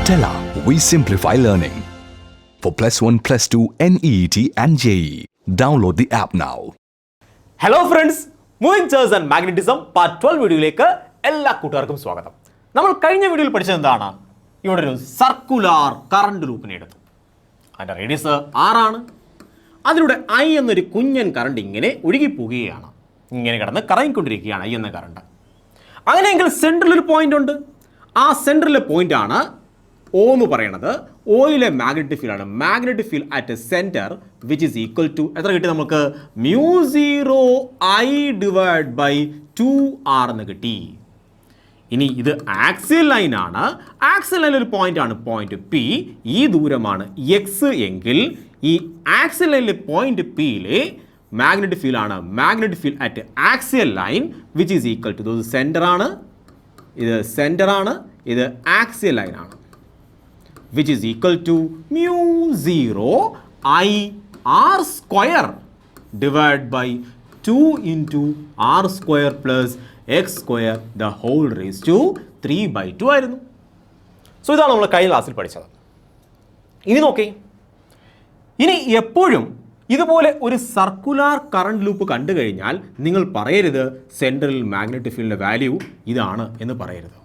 Stella, we simplify learning. For +1, +2, NEET and JEE. Download the app now. Hello friends, moving chairs and magnetism part 12 വീഡിയോയിലേക്ക് എല്ലാ കൂട്ടുകാർക്കും സ്വാഗതം. നമ്മൾ കഴിഞ്ഞ വീഡിയോയിൽ പഠിച്ചത് എന്താണ്? ഇവിടെ ഒരു സർക്കുലാർ കറണ്ട് ലൂപ്പിനെ എടുത്തു. അതിൻ്റെ റേഡിയസ് R ആണ്. അതിലൂടെ I എന്നൊരു കുഞ്ഞൻ കറണ്ട് ഇങ്ങനെ ഒഴുകിപ്പോവുകയാണ്. ഇങ്ങനെ കിടന്ന് കറങ്ങിക്കൊണ്ടിരിക്കുകയാണ് I എന്ന കറണ്ട്. അങ്ങനെയെങ്കിൽ സെൻട്രൽ ഒരു പോയിന്റ് ഉണ്ട്. ആ സെൻട്രലിലെ പോയിന്റാണ് O എന്ന് പറയുന്നത്. ഓയിലെ മാഗ്നറ്റിക് ഫീൽഡ് ആണ്. Magnetic field at a centre which is equal to എത്ര കിട്ടി നമുക്ക്? μ0I/2R എന്ന് കിട്ടി. ഇനി ഇത് ആക്സിയൽ ലൈൻ ആണ്. ആക്സിയൽ ലൈനിൽ ഒരു പോയിന്റ് ആണ് പോയിന്റ് P. ഈ ദൂരമാണ് X എങ്കിൽ ഈ ആക്സിയൽ ലൈനിലെ പോയിന്റ് Pയിലെ മാഗ്നറ്റിക് ഫീൽഡ് ആണ് magnetic field at axial line which is equal to ഇത് സെൻറ്റർ ആണ്, ഇത് സെൻറ്റർ ആണ്, ഇത് ആക്സിയൽ ലൈൻ ആണ്. Which is equal to μ0I/R² divided by 2 into R² plus X² the whole raised to 3/2 ആയിരുന്നു. So ഇതാണ് നമ്മൾ കഴിഞ്ഞ ക്ലാസ്സിൽ പഠിച്ചത്. ഇനി നോക്കേ, ഇനി എപ്പോഴും ഇതുപോലെ ഒരു സർക്കുലാർ കറണ്ട് ലൂപ്പ് കണ്ടു കഴിഞ്ഞാൽ നിങ്ങൾ പറയരുത് സെൻട്രൽ മാഗ്നറ്റിക് ഫീൽഡിൻ്റെ വാല്യൂ ഇതാണ് എന്ന് പറയരുത്.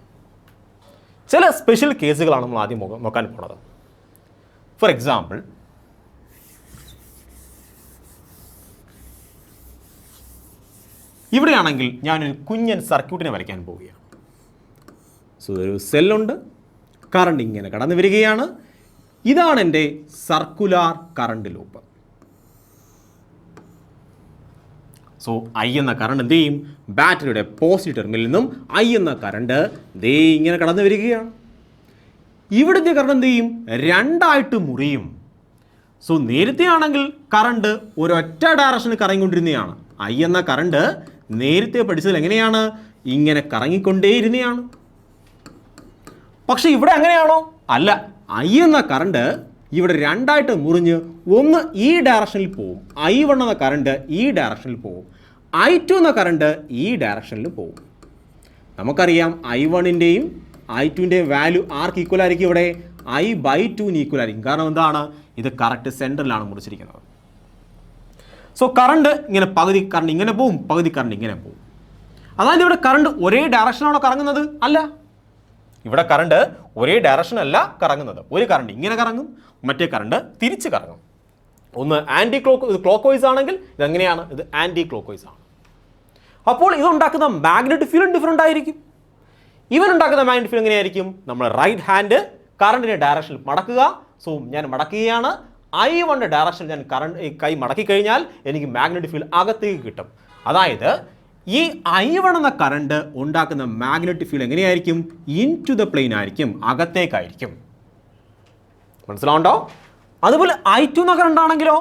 ചില സ്പെഷ്യൽ കേസുകളാണ് നമ്മൾ ആദ്യം നോക്കാൻ പോണത്. ഫോർ എക്സാമ്പിൾ, ഇവിടെയാണെങ്കിൽ ഞാനൊരു കുഞ്ഞൻ സർക്യൂട്ടിനെ വരയ്ക്കാൻ പോവുകയാണ്. സോ ഒരു സെല്ലുണ്ട്, കറണ്ട് ഇങ്ങനെ കടന്നു വരികയാണ്. ഇതാണ് എൻ്റെ circular current loop. So I എന്ന കറണ്ട് എന്ത് ചെയ്യും? ബാറ്ററിയുടെ പോസിറ്റീവ് ടെർമിനലിൽ നിന്നും I എന്ന കറണ്ട് ദേ ഇങ്ങനെ കടന്നു വരികയാണ്. ഇവിടുത്തെ കറണ്ട് എന്ത് ചെയ്യും? രണ്ടായിട്ട് മുറിയും. സോ നേരത്തെ ആണെങ്കിൽ കറണ്ട് ഒരൊറ്റ ഡയറക്ഷനിൽ കറങ്ങിക്കൊണ്ടിരുന്നതാണ്. I എന്ന കറണ്ട് നേരത്തെ പഠിച്ചതിൽ എങ്ങനെയാണ്? ഇങ്ങനെ കറങ്ങിക്കൊണ്ടേയിരുന്നതാണ്. പക്ഷെ ഇവിടെ അങ്ങനെയാണോ? അല്ല. I എന്ന കറണ്ട് ഇവിടെ രണ്ടായിട്ട് മുറിഞ്ഞ് ഒന്ന് ഈ ഡയറക്ഷനിൽ പോവും, I1 എന്ന കറണ്ട് ഈ ഡയറക്ഷനിൽ പോവും, I2 എന്ന കറണ്ട് ഈ ഡയറക്ഷനിൽ പോവും. നമുക്കറിയാം I1ൻ്റെയും I2ൻ്റെയും വാല്യൂ ആർക്ക് ഈക്വൽ ആയിരിക്കും? ഇവിടെ I/2 ഈക്വൽ ആയിരിക്കും. കാരണം എന്താണ്? ഇത് കറക്റ്റ് സെൻറ്ററിലാണ് മുറിച്ചിരിക്കുന്നത്. സോ കറണ്ട് ഇങ്ങനെ പകുതി കറണ്ട് ഇങ്ങനെ പോവും, പകുതി കറണ്ട് ഇങ്ങനെ പോവും. അതായത് ഇവിടെ കറണ്ട് ഒരേ ഡയറക്ഷനാണോ കറങ്ങുന്നത്? അല്ല. ഇവിടെ കറണ്ട് ഒരേ ഡയറക്ഷൻ അല്ല കറങ്ങുന്നത്. ഒരു കറണ്ട് ഇങ്ങനെ കറങ്ങും, മറ്റേ കറണ്ട് തിരിച്ച് കറങ്ങും. ഒന്ന് ആൻറ്റി ക്ലോക്ക് വൈസ് ആണെങ്കിൽ ഇതെങ്ങനെയാണ്? ഇത് ആൻറ്റി ക്ലോക്ക് വൈസ് ആണ്. അപ്പോൾ ഇതുണ്ടാക്കുന്ന മാഗ്നറ്റിക് ഫീൽഡ് ഡിഫറെൻ്റ് ആയിരിക്കും. ഇവനുണ്ടാക്കുന്ന മാഗ്നറ്റിക് ഫീൽഡ് എങ്ങനെയായിരിക്കും? നമ്മൾ റൈറ്റ് ഹാൻഡ് കറണ്ടിൻ്റെ ഡയറക്ഷനിൽ മടക്കുക. സോ ഞാൻ മടക്കുകയാണ്. I1 ഡയറക്ഷനിൽ ഞാൻ കൈ മടക്കി കഴിഞ്ഞാൽ എനിക്ക് മാഗ്നറ്റിക് ഫീൽഡ് അകത്തേക്ക് കിട്ടും. അതായത് ഈ I1 എന്ന കറണ്ട് ഉണ്ടാക്കുന്ന മാഗ്നറ്റിക് ഫീൽഡ് എങ്ങനെയായിരിക്കും? ഇൻ ടു ദ പ്ലെയിൻ ആയിരിക്കും, അകത്തേക്കായിരിക്കും. മനസ്സിലാവുണ്ടോ? അതുപോലെ I2 എന്ന കറണ്ട് ആണെങ്കിലോ,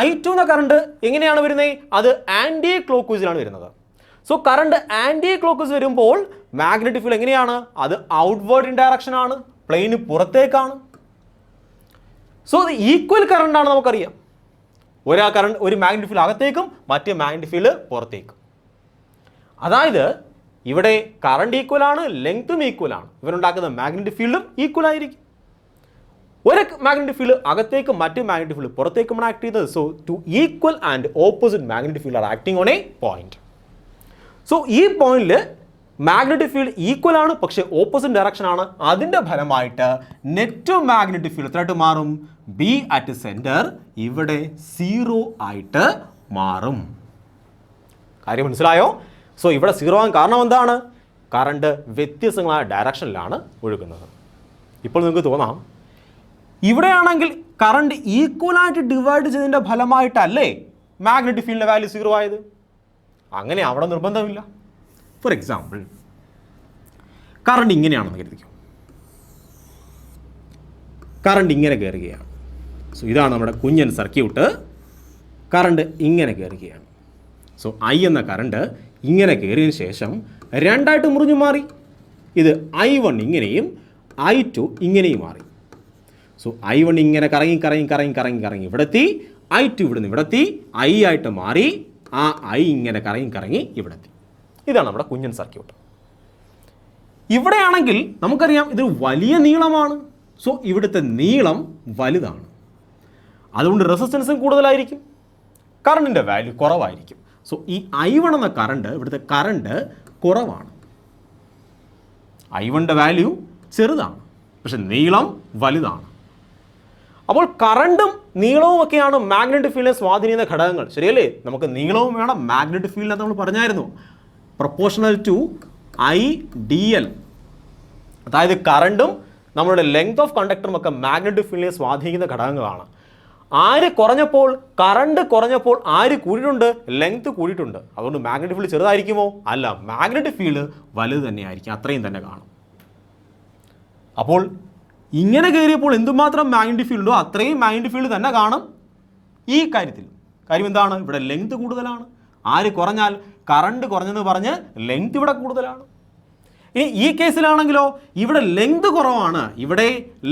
I2 എന്ന കറണ്ട് എങ്ങനെയാണ് വരുന്നത്? അത് ആൻറ്റി ക്ലോക്ക് വൈസിലാണ് വരുന്നത്. So current anticlockwise വരുമ്പോൾ മാഗ്നറ്റിക് ഫീൽഡ് എങ്ങനെയാണ്? അത് ഔട്ട്വേർഡ് ഇൻ ഡയറക്ഷൻ ആണ്, പ്ലെയിന് പുറത്തേക്കാണ്. സോ അത് ഈക്വൽ കറണ്ട് ആണ് നമുക്കറിയാം. ഒരു മാഗ്നറ്റിക് ഫീൽഡ് അകത്തേക്കും മറ്റേ മാഗ്നറ്റിക് ഫീൽഡ് പുറത്തേക്കും. അതായത് ഇവിടെ കറണ്ട് ഈക്വൽ ആണ്, ലെങ്ത്തും ഈക്വൽ ആണ്. ഇവരുണ്ടാക്കുന്ന മാഗ്നറ്റിക് ഫീൽഡും ഈക്വൽ ആയിരിക്കും. ഒരു മാഗ്നറ്റിക് ഫീൽഡ് അകത്തേക്കും മറ്റു മാഗ്നറ്റിക് ഫീൽഡ് പുറത്തേക്കുമാണ് ആക്ട് ചെയ്തത്. So two equal and opposite magnetic field R acting on A point. So ഈ പോയിന്റിൽ മാഗ്നറ്റിക് ഫീൽഡ് ഈക്വൽ ആണ്, പക്ഷേ ഓപ്പോസിറ്റ് ഡയറക്ഷൻ ആണ്. അതിൻ്റെ ഫലമായിട്ട് നെറ്റ് മാഗ്നറ്റിക് ഫീൽഡ് എത്രയായിട്ട് മാറും? B അറ്റ് സെൻറ്റർ ഇവിടെ 0 ആയിട്ട് മാറും. കാര്യം മനസ്സിലായോ? സോ ഇവിടെ 0 ആകാൻ കാരണം എന്താണ്? കറണ്ട് വ്യത്യസ്തങ്ങളായ ഡയറക്ഷനിലാണ് ഒഴുകുന്നത്. ഇപ്പോൾ നിങ്ങൾക്ക് തോന്നാം, ഇവിടെയാണെങ്കിൽ കറണ്ട് ഈക്വലായിട്ട് ഡിവൈഡ് ചെയ്തതിൻ്റെ ഫലമായിട്ടല്ലേ മാഗ്നറ്റിക് ഫീൽഡിൻ്റെ വാല്യൂ 0 ആയത്? അങ്ങനെ അവിടെ നിർബന്ധമില്ല. ഫോർ എക്സാമ്പിൾ, കറണ്ട് ഇങ്ങനെയാണെന്ന് കരുതിക്കും. കറണ്ട് ഇങ്ങനെ കയറുകയാണ്. സോ ഇതാണ് നമ്മുടെ കുഞ്ഞൻ സർക്യൂട്ട്. കറണ്ട് ഇങ്ങനെ കയറുകയാണ്. സോ I എന്ന കറണ്ട് ഇങ്ങനെ കയറിയതിന് ശേഷം രണ്ടായിട്ട് മുറിഞ്ഞു മാറി. ഇത് I1 ഇങ്ങനെയും I2 ഇങ്ങനെയും മാറി. സോ I1 ഇങ്ങനെ കറങ്ങി കറങ്ങി കറങ്ങി കറങ്ങി കറങ്ങി ഇവിടെത്തി, I2 ഇവിടുന്ന് ഇവിടെത്തി, I ആയിട്ട് മാറി. ആ I ഇങ്ങനെ കറങ്ങി കറങ്ങി ഇവിടെത്തി. ഇതാണ് നമ്മുടെ കുഞ്ഞൻ സർക്യൂട്ട്. ഇവിടെയാണെങ്കിൽ നമുക്കറിയാം ഇതൊരു വലിയ നീളമാണ്. സോ ഇവിടുത്തെ നീളം വലുതാണ്, അതുകൊണ്ട് റെസിസ്റ്റൻസും കൂടുതലായിരിക്കും, കറണ്ടിൻ്റെ വാല്യൂ കുറവായിരിക്കും. സോ ഈ I1 എന്ന കറണ്ട്, ഇവിടുത്തെ കറണ്ട് കുറവാണ്. I1ൻ്റെ വാല്യൂ ചെറുതാണ്, പക്ഷെ നീളം വലുതാണ്. അപ്പോൾ കറണ്ടും നീളവും ഒക്കെയാണ് മാഗ്നറ്റിക് ഫീൽഡിനെ സ്വാധീനിക്കുന്ന ഘടകങ്ങൾ, ശരിയല്ലേ? നമുക്ക് നീളവും വേണം, മാഗ്നറ്റിക് ഫീൽഡ് നമ്മൾ പറഞ്ഞായിരുന്നു പ്രൊപ്പോർഷണൽ ടു IdL. അതായത് കറണ്ടും നമ്മുടെ ലെങ്ത് ഓഫ് കണ്ടക്ടറും ഒക്കെ മാഗ്നറ്റിക് ഫീൽഡിനെ സ്വാധീനിക്കുന്ന ഘടകങ്ങളാണ്. ആര് കുറഞ്ഞപ്പോൾ, കറണ്ട് കുറഞ്ഞപ്പോൾ ആര് കൂടിയിട്ടുണ്ട്? ലെങ്ത് കൂടിയിട്ടുണ്ട്. അതുകൊണ്ട് മാഗ്നറ്റിക് ഫീൽഡ് ചെറുതായിരിക്കുമോ? അല്ല, മാഗ്നറ്റിക് ഫീൽഡ് വലുത് തന്നെയായിരിക്കും, അത്രയും തന്നെ കാണും. അപ്പോൾ ഇങ്ങനെ കയറിയപ്പോൾ എന്തുമാത്രം മാഗ്നറ്റിക് ഫീൽഡോ അത്രയും മാഗ്നറ്റിക് ഫീൽഡ് തന്നെ കാണും ഈ കാര്യത്തിൽ. കാര്യം എന്താണ്? ഇവിടെ ലെങ്ത് കൂടുതലാണ്. ആര് കുറഞ്ഞാൽ? കറണ്ട് കുറഞ്ഞെന്ന് പറഞ്ഞ് ലെങ്ത് ഇവിടെ കൂടുതലാണ്. ഇനി ഈ കേസിലാണെങ്കിലോ ഇവിടെ ലെങ്ത് കുറവാണ്, ഇവിടെ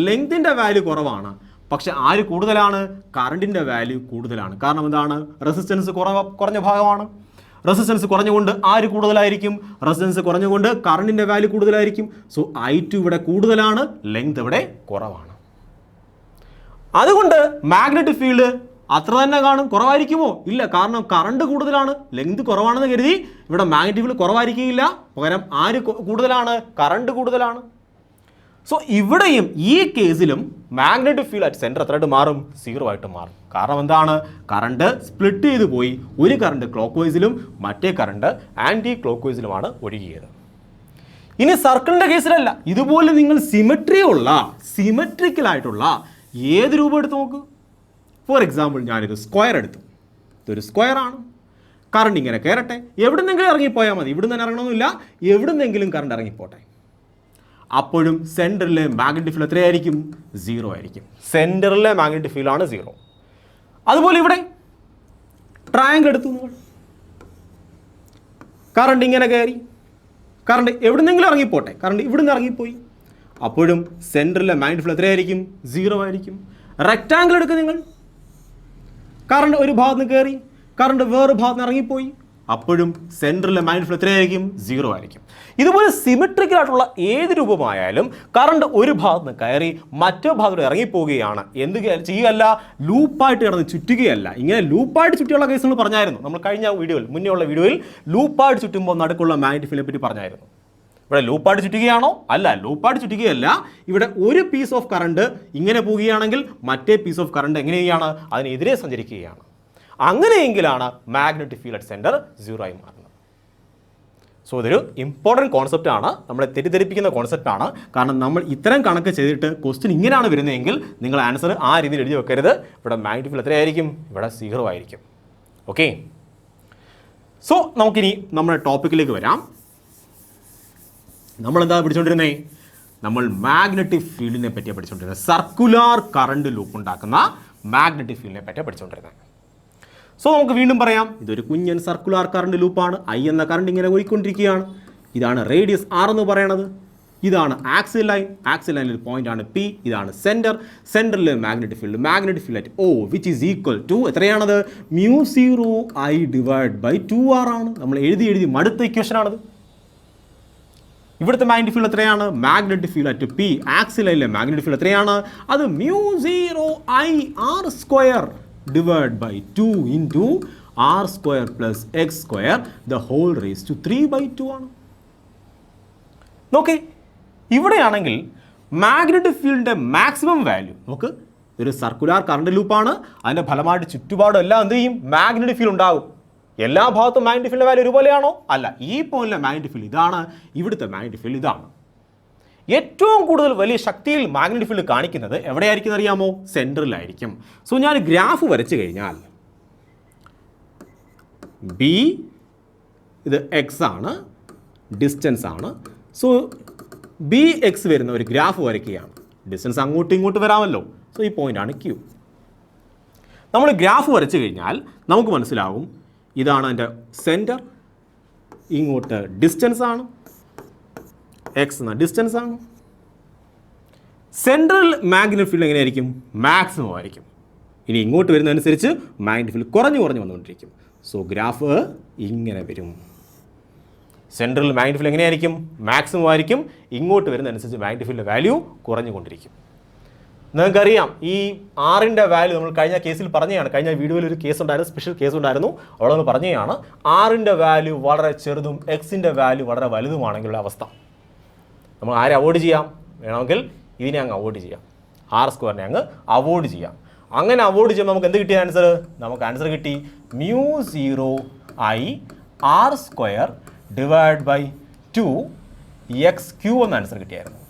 ലെങ്തിൻ്റെ വാല്യൂ കുറവാണ്, പക്ഷെ ആര് കൂടുതലാണ്? കറണ്ടിൻ്റെ വാല്യൂ കൂടുതലാണ്. കാരണം എന്താണ്? റെസിസ്റ്റൻസ് കുറഞ്ഞ ഭാഗമാണ്. റെസിസ്റ്റൻസ് കുറഞ്ഞുകൊണ്ട് ആര് കൂടുതലായിരിക്കും? റെസിസ്റ്റൻസ് കുറഞ്ഞുകൊണ്ട് കറണ്ടിൻ്റെ വാല്യൂ കൂടുതലായിരിക്കും. സോ I2 ഇവിടെ കൂടുതലാണ്, ലെങ്ത് ഇവിടെ കുറവാണ്. അതുകൊണ്ട് മാഗ്നറ്റിക് ഫീൽഡ് അത്ര തന്നെ കാണും. കുറവായിരിക്കുമോ? ഇല്ല, കാരണം കറണ്ട് കൂടുതലാണ്, ലെങ്ത് കുറവാണെന്ന് കരുതി ഇവിടെ മാഗ്നറ്റിക് ഫീൽഡ് കുറവായിരിക്കില്ല. പകരം ആര് കൂടുതലാണ്? കറണ്ട് കൂടുതലാണ്. സോ ഇവിടെയും ഈ കേസിലും മാഗ്നറ്റിക് ഫീൽഡ് അറ്റ് സെൻറ്റർ എത്രയായിട്ട് മാറും? 0 ആയിട്ട് മാറും. കാരണം എന്താണ്? കറണ്ട് സ്പ്ലിറ്റ് ചെയ്ത് പോയി. ഒരു കറണ്ട് ക്ലോക്ക് വൈസിലും മറ്റേ കറണ്ട് ആൻറ്റി ക്ലോക്ക് വൈസിലുമാണ് ഒഴുകിയത്. ഇനി സർക്കിളിൻ്റെ കേസിലല്ല, ഇതുപോലെ നിങ്ങൾ സിമെട്രിക്കലായിട്ടുള്ള ഏത് രൂപം എടുത്ത് നോക്ക്. ഫോർ എക്സാമ്പിൾ ഞാനൊരു സ്ക്വയർ എടുത്തു. ഇതൊരു സ്ക്വയറാണ്. കറണ്ട് ഇങ്ങനെ കയറട്ടെ, എവിടുന്നെങ്കിലും ഇറങ്ങിപ്പോയാൽ മതി, ഇവിടുന്ന് തന്നെ ഇറങ്ങണമെന്നില്ല, എവിടുന്നെങ്കിലും കറണ്ട് ഇറങ്ങിപ്പോട്ടെ. അപ്പോഴും സെൻറ്ററിലെ മാഗ്നറ്റിക് ഫീൽഡ് എത്രയായിരിക്കും? 0 ആയിരിക്കും. സെൻറ്ററിലെ മാഗ്നറ്റിക് ഫീൽഡാണ് 0. അതുപോലെ ഇവിടെ ട്രയാങ്കിൾ എടുത്തു നിങ്ങൾ. കറണ്ട് ഇങ്ങനെ കയറി, കറണ്ട് എവിടുന്നെങ്കിലും ഇറങ്ങിപ്പോട്ടെ, കറണ്ട് ഇവിടുന്ന് ഇറങ്ങിപ്പോയി, അപ്പോഴും സെൻറ്ററിലെ മാഗ്നറ്റിക് ഫീൽഡ് എത്രയായിരിക്കും? 0 ആയിരിക്കും. റെക്റ്റാങ്കിൾ എടുക്കുക നിങ്ങൾ. കറണ്ട് ഒരു ഭാഗത്ത് നിന്ന് കയറി, കറണ്ട് വേറൊരു ഭാഗത്ത് നിന്ന് ഇറങ്ങിപ്പോയി, അപ്പോഴും സെൻറ്ററിലെ മാഗ്നറ്റിക് ഫീൽഡ് എത്രയായിരിക്കും? 0 ആയിരിക്കും. ഇതുപോലെ സിമെട്രിക്കലായിട്ടുള്ള ഏത് രൂപമായാലും കറണ്ട് ഒരു ഭാഗത്ത് നിന്ന് കയറി മറ്റേ ഭാഗത്തോട് ഇറങ്ങിപ്പോവുകയാണ്. എന്ത് ചെയ്യുകയല്ല, ലൂപ്പായിട്ട് കിടന്ന് ചുറ്റുകയല്ല. ഇങ്ങനെ ലൂപ്പായിട്ട് ചുറ്റിയുള്ള കേസ് നമ്മൾ പറഞ്ഞായിരുന്നു. നമ്മൾ കഴിഞ്ഞ വീഡിയോയിൽ, മുന്നേ ഉള്ള വീഡിയോയിൽ ലൂപ്പായിട്ട് ചുറ്റുമ്പോൾ നടുക്കുള്ള മാഗ്നറ്റിക് ഫീൽഡിനെ പറ്റി പറഞ്ഞായിരുന്നു. ഇവിടെ ലൂപ്പായിട്ട് ചുറ്റുകയാണോ? അല്ല, ലൂപ്പായിട്ട് ചുറ്റുകയല്ല. ഇവിടെ ഒരു പീസ് ഓഫ് കറണ്ട് ഇങ്ങനെ പോവുകയാണെങ്കിൽ മറ്റേ പീസ് ഓഫ് കറണ്ട് എങ്ങനെയാണ്? അതിനെതിരെ സഞ്ചരിക്കുകയാണ്. അങ്ങനെയെങ്കിലാണ് മാഗ്നറ്റിക് ഫീൽഡ് അറ്റ് സെൻറ്റർ 0 ആയി മാറുന്നത്. സോ ഇതൊരു ഇമ്പോർട്ടൻറ്റ് കോൺസെപ്റ്റാണ്, നമ്മളെ തെറ്റിദ്ധരിപ്പിക്കുന്ന കോൺസെപ്റ്റാണ്. കാരണം നമ്മൾ ഇത്തരം കണക്ക് ചെയ്തിട്ട് ക്വസ്റ്റ്യൻ ഇങ്ങനെയാണ് വരുന്നതെങ്കിൽ നിങ്ങൾ ആൻസർ ആ രീതിയിൽ എഴുതി വെക്കരുത്. ഇവിടെ മാഗ്നറ്റിക് ഫീൽഡ് എത്രയായിരിക്കും? ഇവിടെ 0 ആയിരിക്കും. ഓക്കെ, സോ നമുക്കിനി നമ്മുടെ ടോപ്പിക്കിലേക്ക് വരാം. നമ്മളെന്താ പഠിച്ചുകൊണ്ടിരുന്നത്? നമ്മൾ മാഗ്നറ്റിക് ഫീൽഡിനെ പറ്റിയാണ് പഠിച്ചുകൊണ്ടിരുന്നത്. സർക്കുലാർ കറണ്ട് ലൂപ്പ് ഉണ്ടാക്കുന്ന മാഗ്നറ്റിക് ഫീൽഡിനെ പറ്റിയാണ് പഠിച്ചുകൊണ്ടിരുന്നത്. സോ നമുക്ക് വീണ്ടും പറയാം, ഇതൊരു കുഞ്ഞൻ സർക്കുലാർ കറണ്ട് ലൂപ്പാണ്. I എന്ന കറണ്ട് ഇങ്ങനെ ഒഴുകിക്കൊണ്ടിരിക്കുകയാണ്. ഇതാണ് റേഡിയസ് R എന്ന് പറയുന്നത്. ഇതാണ് ആക്സിൽ ലൈൻ, ആക്സിൽ ലൈനിൽ പോയിന്റ് ആണ് P. ഇതാണ് സെൻറ്ററിൽ magnetic field at O which is equal to എത്രയാണത്? μ0I/2R ആണ്. നമ്മൾ എഴുതി മടുത്ത ഇക്വേഷൻ ആണത്. ഇവിടുത്തെ മാഗ്നറ്റിക് ഫീൽഡ് എത്രയാണ്? Magnetic field at P, axial ലൈനിലെ മാഗ്നറ്റിക് ഫീൽഡ് എത്രയാണ്? അത് μ0I/R² divided by 2 into R² plus X² the whole raised to 3/2 ആണ്. നോക്കേ, ഇവിടെയാണെങ്കിൽ മാഗ്നറ്റിക് ഫീൽഡിൻ്റെ മാക്സിമം വാല്യൂ നോക്ക്. ഇതൊരു സർക്കുലാർ കറണ്ട് ലൂപ്പാണ്. അതിൻ്റെ ഫലമായിട്ട് ചുറ്റുപാടും എല്ലാം എന്ത് ചെയ്യും? മാഗ്നറ്റിക് ഫീൽഡ് ഉണ്ടാകും. എല്ലാ ഭാഗത്തും മാഗ്നറ്റിക് ഫീൽഡിൻ്റെ വാല്യൂ ഒരുപോലെയാണോ? അല്ല. ഈ പോയിന്റിലെ മാഗ്നറ്റിക് ഫീൽഡ് ഇതാണ്, ഇവിടുത്തെ മാഗ്നറ്റിക് ഫീൽഡ് ഇതാണ്. ഏറ്റവും കൂടുതൽ വലിയ ശക്തിയിൽ മാഗ്നറ്റിക് ഫീൽഡ് കാണിക്കുന്നത് എവിടെയായിരിക്കും അറിയാമോ? സെൻറ്ററിലായിരിക്കും. സോ ഞാൻ ഗ്രാഫ് വരച്ചു കഴിഞ്ഞാൽ B ഇത് X ആണ്, ഡിസ്റ്റൻസ് ആണ്. സോ BX വരുന്ന ഒരു ഗ്രാഫ് വരയ്ക്കുകയാണ്. ഡിസ്റ്റൻസ് അങ്ങോട്ടും ഇങ്ങോട്ടും വരാമല്ലോ. സോ ഈ പോയിൻ്റാണ് Q. നമ്മൾ ഗ്രാഫ് വരച്ചു കഴിഞ്ഞാൽ നമുക്ക് മനസ്സിലാവും, ഇതാണ് എൻ്റെ സെൻറ്റർ, ഇങ്ങോട്ട് ഡിസ്റ്റൻസ് ആണ്, X എന്ന ഡിസ്റ്റൻസ് ആണ്. സെൻട്രൽ മാഗ്നറ്റിക് ഫീൽഡ് എങ്ങനെയായിരിക്കും? മാക്സിമം ആയിരിക്കും. ഇനി ഇങ്ങോട്ട് വരുന്നതനുസരിച്ച് മാഗ്നറ്റിക് ഫീൽഡ് കുറഞ്ഞു വന്നുകൊണ്ടിരിക്കും. സോ ഗ്രാഫ് ഇങ്ങനെ വരും. സെൻട്രൽ മാഗ്നറ്റിക് ഫീൽഡ് എങ്ങനെയായിരിക്കും? മാക്സിമം ആയിരിക്കും. ഇങ്ങോട്ട് വരുന്നതനുസരിച്ച് മാഗ്നറ്റിക് ഫീൽഡ് വാല്യൂ കുറഞ്ഞുകൊണ്ടിരിക്കും. നിങ്ങൾക്കറിയാം ഈ ആറിൻ്റെ വാല്യൂ നമ്മൾ കഴിഞ്ഞ കേസിൽ പറഞ്ഞതാണ്, കഴിഞ്ഞ വീഡിയോയിൽ ഒരു കേസ് ഉണ്ടായിരുന്നു, സ്പെഷ്യൽ കേസ് ഉണ്ടായിരുന്നു, അവിടെ നമ്മൾ പറഞ്ഞതാണ് ആറിൻ്റെ വാല്യൂ വളരെ ചെറുതും എക്സിൻ്റെ വാല്യൂ വളരെ വലുതുമാണെങ്കിലുള്ള അവസ്ഥ. നമ്മൾ ആരെ അവോയ്ഡ് ചെയ്യാം? വേണമെങ്കിൽ ഇതിനെ അങ്ങ് അവോയ്ഡ് ചെയ്യാം, R² അങ്ങ് അവോയ്ഡ് ചെയ്യാം. അങ്ങനെ അവോയ്ഡ് ചെയ്യുമ്പോൾ നമുക്ക് എന്ത് കിട്ടിയ ആൻസർ? നമുക്ക് ആൻസർ കിട്ടി μ0I R² divide by 2x³ എന്ന ആൻസർ കിട്ടിയായിരുന്നു.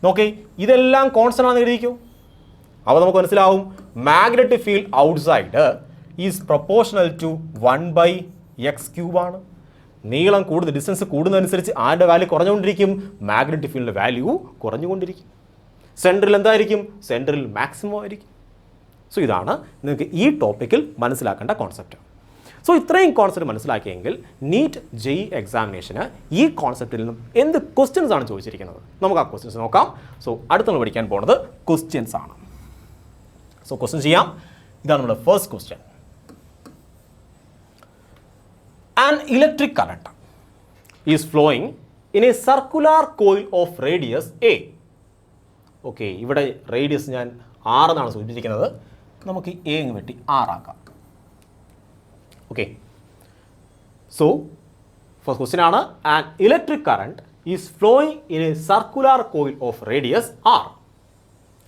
നോക്കി, ഇതെല്ലാം കോൺസ്റ്റന്റ് ആണെന്ന് എഴുതിക്കോ. അപ്പോൾ നമുക്ക് മനസ്സിലാവും magnetic field outside is proportional to 1/x³ ആണ്. നീളം കൂടുതൽ, ഡിസ്റ്റൻസ് കൂടുന്നതനുസരിച്ച് ആരുടെ വാല്യൂ കുറഞ്ഞുകൊണ്ടിരിക്കും? മാഗ്നറ്റിക് ഫീൽഡിൻ്റെ വാല്യൂ കുറഞ്ഞുകൊണ്ടിരിക്കും. സെൻട്രൽ എന്തായിരിക്കും? സെൻട്രൽ മാക്സിമം ആയിരിക്കും. സോ ഇതാണ് നിങ്ങൾക്ക് ഈ ടോപ്പിക്കിൽ മനസ്സിലാക്കേണ്ട കോൺസെപ്റ്റ്. സോ ഇത്രയും കോൺസെപ്റ്റ് മനസ്സിലാക്കിയെങ്കിൽ നീറ്റ് JEE എക്സാമിനേഷന് ഈ കോൺസെപ്റ്റിൽ നിന്നും എന്ത് ക്വസ്റ്റ്യൻസ് ആണ് ചോദിച്ചിരിക്കുന്നത്? നമുക്ക് ആ ക്വസ്റ്റ്യൻസ് നോക്കാം. സോ അടുത്ത നമ്മൾ പഠിക്കാൻ പോകുന്നത് ക്വസ്റ്റ്യൻസ് ആണ്. സോ ക്വസ്റ്റ്യൻ ചെയ്യാം. ഇതാണ് നമ്മുടെ first question. An electric current is flowing in a circular coil of radius A. Okay, ഇവിടെ റേഡിയസ് ഞാൻ 6 എന്നാണ് സൂചിപ്പിച്ചിരിക്കുന്നത്. നമുക്ക് A അങ്ങ് വെട്ടി 6 ആക്കാം. ഓക്കെ, സോ ഫസ്റ്റ് ക്വസ്റ്റ്യൻ ആണ് an electric current is flowing in A circular coil of radius R.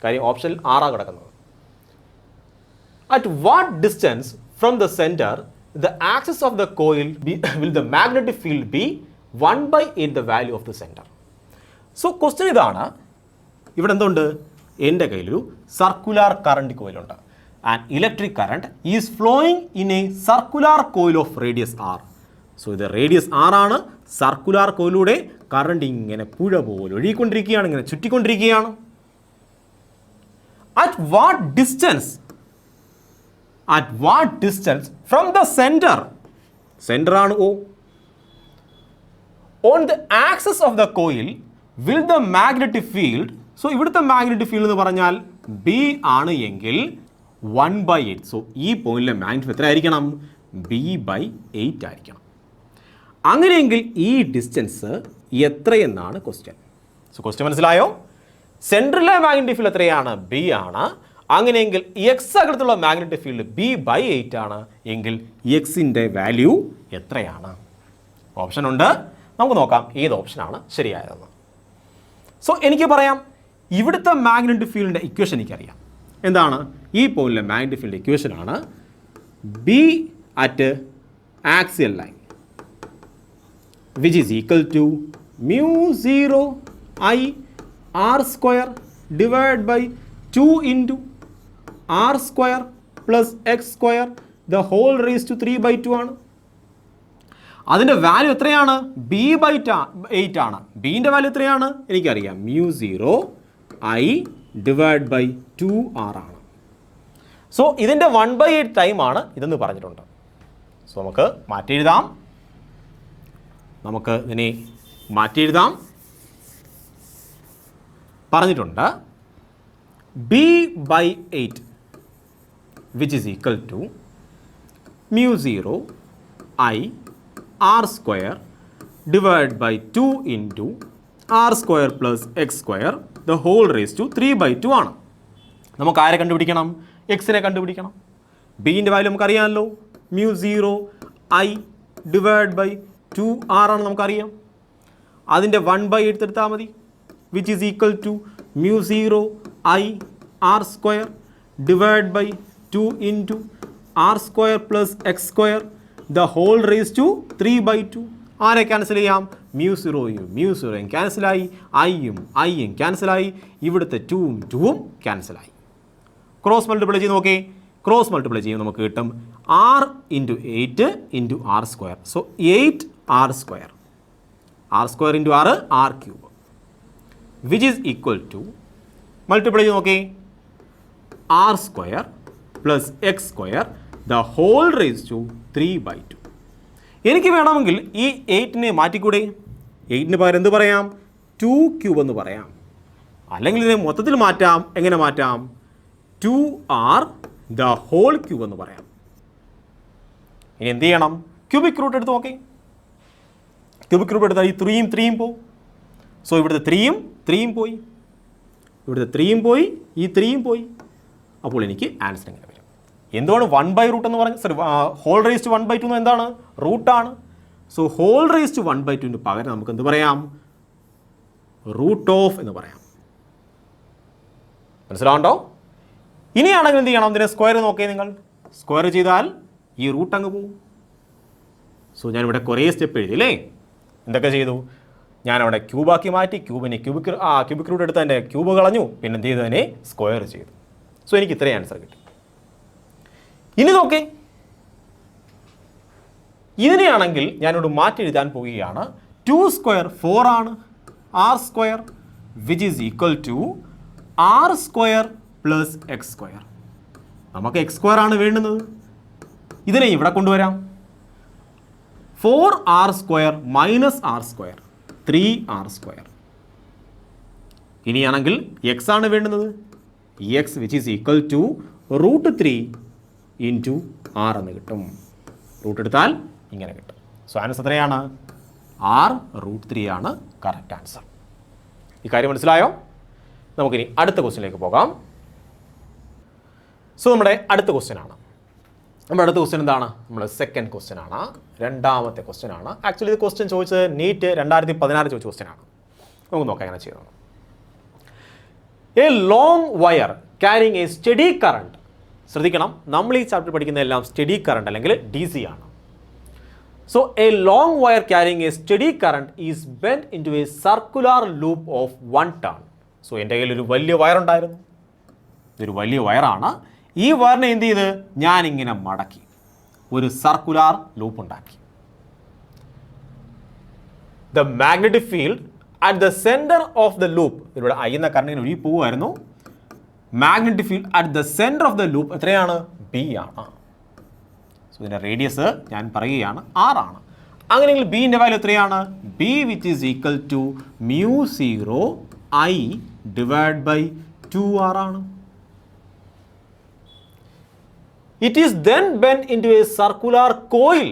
കാര്യം ഓപ്ഷനിൽ 6 കിടക്കുന്നത്. At what distance from the centre the axis of the coil will the magnetic field be 1/8 the value of the center. So question ഇതാണ്. ഇവിടെ എന്തുണ്ട്? എൻ്റെ കയ്യിലൊരു circular current കോയിലുണ്ട്. And electric current is flowing in a circular coil of radius R. So ഇത് radius R ആണ്. Circular കോയിലൂടെ current ഇങ്ങനെ പുഴ പോലെ ഒഴുകിക്കൊണ്ടിരിക്കുകയാണ്, ഇങ്ങനെ ചുറ്റിക്കൊണ്ടിരിക്കുകയാണ്. At what distance from the center? Center ആണ് O. On the axis of the coil will the magnetic field, so ഇവിടുത്തെ magnetic field എന്ന് പറഞ്ഞാൽ B ആണ് എങ്കിൽ 1/8. സോ ഈ പോയിന്റിലെ മാഗ്നറ്റിക് എത്ര ആയിരിക്കണം? B/8 ആയിരിക്കണം. അങ്ങനെയെങ്കിൽ ഈ ഡിസ്റ്റൻസ് എത്രയെന്നാണ് ക്വസ്റ്റ്യൻ. സോ ക്വസ്റ്റ്യൻ മനസ്സിലായോ? സെൻട്രലിലെ മാഗ്നറ്റിക് ഫീൽഡ് എത്രയാണ്? B ആണ്. അങ്ങനെയെങ്കിൽ എക്സ് അകലത്തുള്ള മാഗ്നറ്റിക് ഫീൽഡ് B/8 ആണ് എങ്കിൽ എക്സിൻ്റെ വാല്യൂ എത്രയാണ്? ഓപ്ഷൻ ഉണ്ട്, നമുക്ക് നോക്കാം ഏത് ഓപ്ഷനാണ് ശരിയായതെന്ന്. സോ എനിക്ക് പറയാം, ഇവിടുത്തെ മാഗ്നറ്റിക് ഫീൽഡിൻ്റെ ഇക്വേഷൻ എനിക്കറിയാം. എന്താണ്? ഈ പോയിന്റിലെ മാഗ്നറ്റിക് ഫീൽഡ് ഇക്വേഷനാണ് B at axial line which is equal to μ0I R² divide by 2 into R² plus x² the whole raise to 3/2 ആണ്. അതിൻ്റെ വാല്യൂ എത്രയാണ്? B/8 ആണ്. ബീൻ്റെ വാല്യൂ എത്രയാണ്? എനിക്കറിയാം, μ0I ഡിവൈഡ് ബൈ 2R ആണ്. സോ ഇതിൻ്റെ 1/8 ടൈമാണ് ഇതെന്ന് പറഞ്ഞിട്ടുണ്ട്. സോ നമുക്ക് മാറ്റി എഴുതാം. പറഞ്ഞിട്ടുണ്ട് B/8 which is equal to μ0I R² divided by 2 into R² plus x² the whole raised to 3/2 ആണ്. നമുക്ക് ആരെ കണ്ടുപിടിക്കണം? എക്സിനെ കണ്ടുപിടിക്കണം. ബീൻ്റെ വാല്യൂ നമുക്കറിയാമല്ലോ, μ0I divided by 2R ആണ് നമുക്കറിയാം. അതിൻ്റെ 1/8 എടുത്താൽ മതി, which is equal to μ0I R² divided by 2 into R² plus x² the whole raised to 3/2. ആരെ ക്യാൻസൽ ചെയ്യാം? μ0യും ക്യാൻസലായി, ഐയും ക്യാൻസലായി, ഇവിടുത്തെ 2ഉം ക്യാൻസലായി. ക്രോസ് മൾട്ടിപ്ലൈ ചെയ്ത് നോക്കി. ക്രോസ് മൾട്ടിപ്ലൈ ചെയ്യുമ്പോൾ നമുക്ക് കിട്ടും R into 8 into R². So 8R². R² into R3 which is equal to, multiply ചെയ്ത് നോക്കി, R² plus x² the whole raised to 3/2. എനിക്ക് വേണമെങ്കിൽ ഈ 8നെ മാറ്റിക്കൂടെ? 8ന് പകരം എന്ത് പറയാം? 2³ എന്ന് പറയാം. അല്ലെങ്കിൽ ഇതിനെ മൊത്തത്തിൽ മാറ്റാം. എങ്ങനെ മാറ്റാം? 2R the whole cube എന്ന് പറയാം. ഇനി എന്ത് ചെയ്യണം? ക്യൂബിക് റൂട്ട് എടുത്ത് നോക്കി. ക്യൂബിക് റൂട്ട് എടുത്താൽ ഈ 3യും പോവും. സോ ഇവിടുത്തെ 3യും പോയി. ഇവിടുത്തെ 3യും പോയി, ഈ 3യും പോയി. അപ്പോൾ എനിക്ക് ആൻസർ ഇങ്ങനെ വരും. എന്തുകൊണ്ട് 1/√? എന്ന് പറഞ്ഞ് ഹോൾ റേസ് ടു 1/2 എന്താണ്? റൂട്ടാണ്. സോ ഹോൾ റേസ് ടു 1/2 പകരം നമുക്ക് എന്ത് പറയാം? റൂട്ട് ഓഫ് എന്ന് പറയാം. മനസ്സിലാവുണ്ടോ? ഇനിയാണെങ്കിൽ എന്ത് ചെയ്യണം? ഇതിനെ സ്ക്വയർ നോക്കിയേ നിങ്ങൾ. സ്ക്വയർ ചെയ്താൽ ഈ റൂട്ട് അങ്ങ് പോകും. സോ ഞാനിവിടെ കുറേ സ്റ്റെപ്പ് എഴുതി അല്ലേ? എന്തൊക്കെ ചെയ്തു? ഞാനവിടെ ക്യൂബാക്കി മാറ്റി, ക്യൂബിക് റൂട്ട് എടുത്ത് എൻ്റെ ക്യൂബ് കളഞ്ഞു, പിന്നെ എന്ത് ചെയ്തു? അതിനെ സ്ക്വയർ ചെയ്തു. സോ എനിക്ക് ഇത്രയും ആൻസർ കിട്ടി. ഇനി നോക്കേ, ഇതിനെയാണെങ്കിൽ ഞാനിവിടെ മാറ്റി എഴുതാൻ പോവുകയാണ്. 2 സ്ക്വയർ 4 ആണ്. r square which is equal to r square plus x square. നമുക്ക് എക്സ് സ്ക്വയർ ആണ് വേണ്ടുന്നത്. ഇതിനെ ഇവിടെ കൊണ്ടുവരാം. 4r square minus r square 3r square. ഇനിയാണെങ്കിൽ എക്സ് ആണ് വേണ്ടുന്നത്. X which is equal to √3 into r എന്ന് കിട്ടും. റൂട്ട് എടുത്താൽ ഇങ്ങനെ കിട്ടും. സോ ആൻസർ എത്രയാണ്? r√3 ആണ് കറക്റ്റ് ആൻസർ. ഈ കാര്യം മനസ്സിലായോ? നമുക്കിനി അടുത്ത ക്വസ്റ്റ്യനിലേക്ക് പോകാം. സോ നമ്മുടെ അടുത്ത ക്വസ്റ്റ്യൻ ആണ്. നമ്മുടെ അടുത്ത ക്വസ്റ്റ്യൻ എന്താണ്? നമ്മുടെ സെക്കൻഡ് ക്വസ്റ്റ്യൻ ആണ്, രണ്ടാമത്തെ ക്വസ്റ്റ്യൻ ആണ്. ആക്ച്വലി ഇത് ക്വസ്റ്റ്യൻ ചോദിച്ചത് നീറ്റ് 2016 ചോദിച്ച ക്വസ്റ്റ്യൻ ആണ്. നമുക്ക് നോക്കാം എങ്ങനെ ചെയ്തത്. A long wire carrying a steady current. ശ്രദ്ധിക്കണം, നമ്മൾ ഈ ചാപ്റ്റർ പഠിക്കുന്ന എല്ലാം സ്റ്റഡി കറണ്ട് അല്ലെങ്കിൽ DC ആണ്. So a long wire carrying a steady current is bend into a circular loop of 1 turn. So എൻ്റെ കയ്യിൽ ഒരു വലിയ വയർ ഉണ്ടായിരുന്നു. ഇതൊരു വലിയ വയറാണ്. ഈ വയറിനെ എന്ത് ചെയ്ത് ഞാനിങ്ങനെ മടക്കി ഒരു സർക്കുലർ ലൂപ്പ് ഉണ്ടാക്കി. The magnetic field at the centre of the loop, ഇവിടെ I എന്ന കറണ്ടിന് ഒഴുകി പോവുമായിരുന്നു. Magnetic field at the centre of the loop എത്രയാണ്? B ആണ്. സോ ഇതിൻ്റെ റേഡിയസ് ഞാൻ പറയുകയാണ് R ആണ്. അങ്ങനെയെങ്കിൽ ബിൻ്റെ വാല്യൂ എത്രയാണ്? B which is equal to μ0 I divide by 2R ആണ്. It is then bend into a circular coil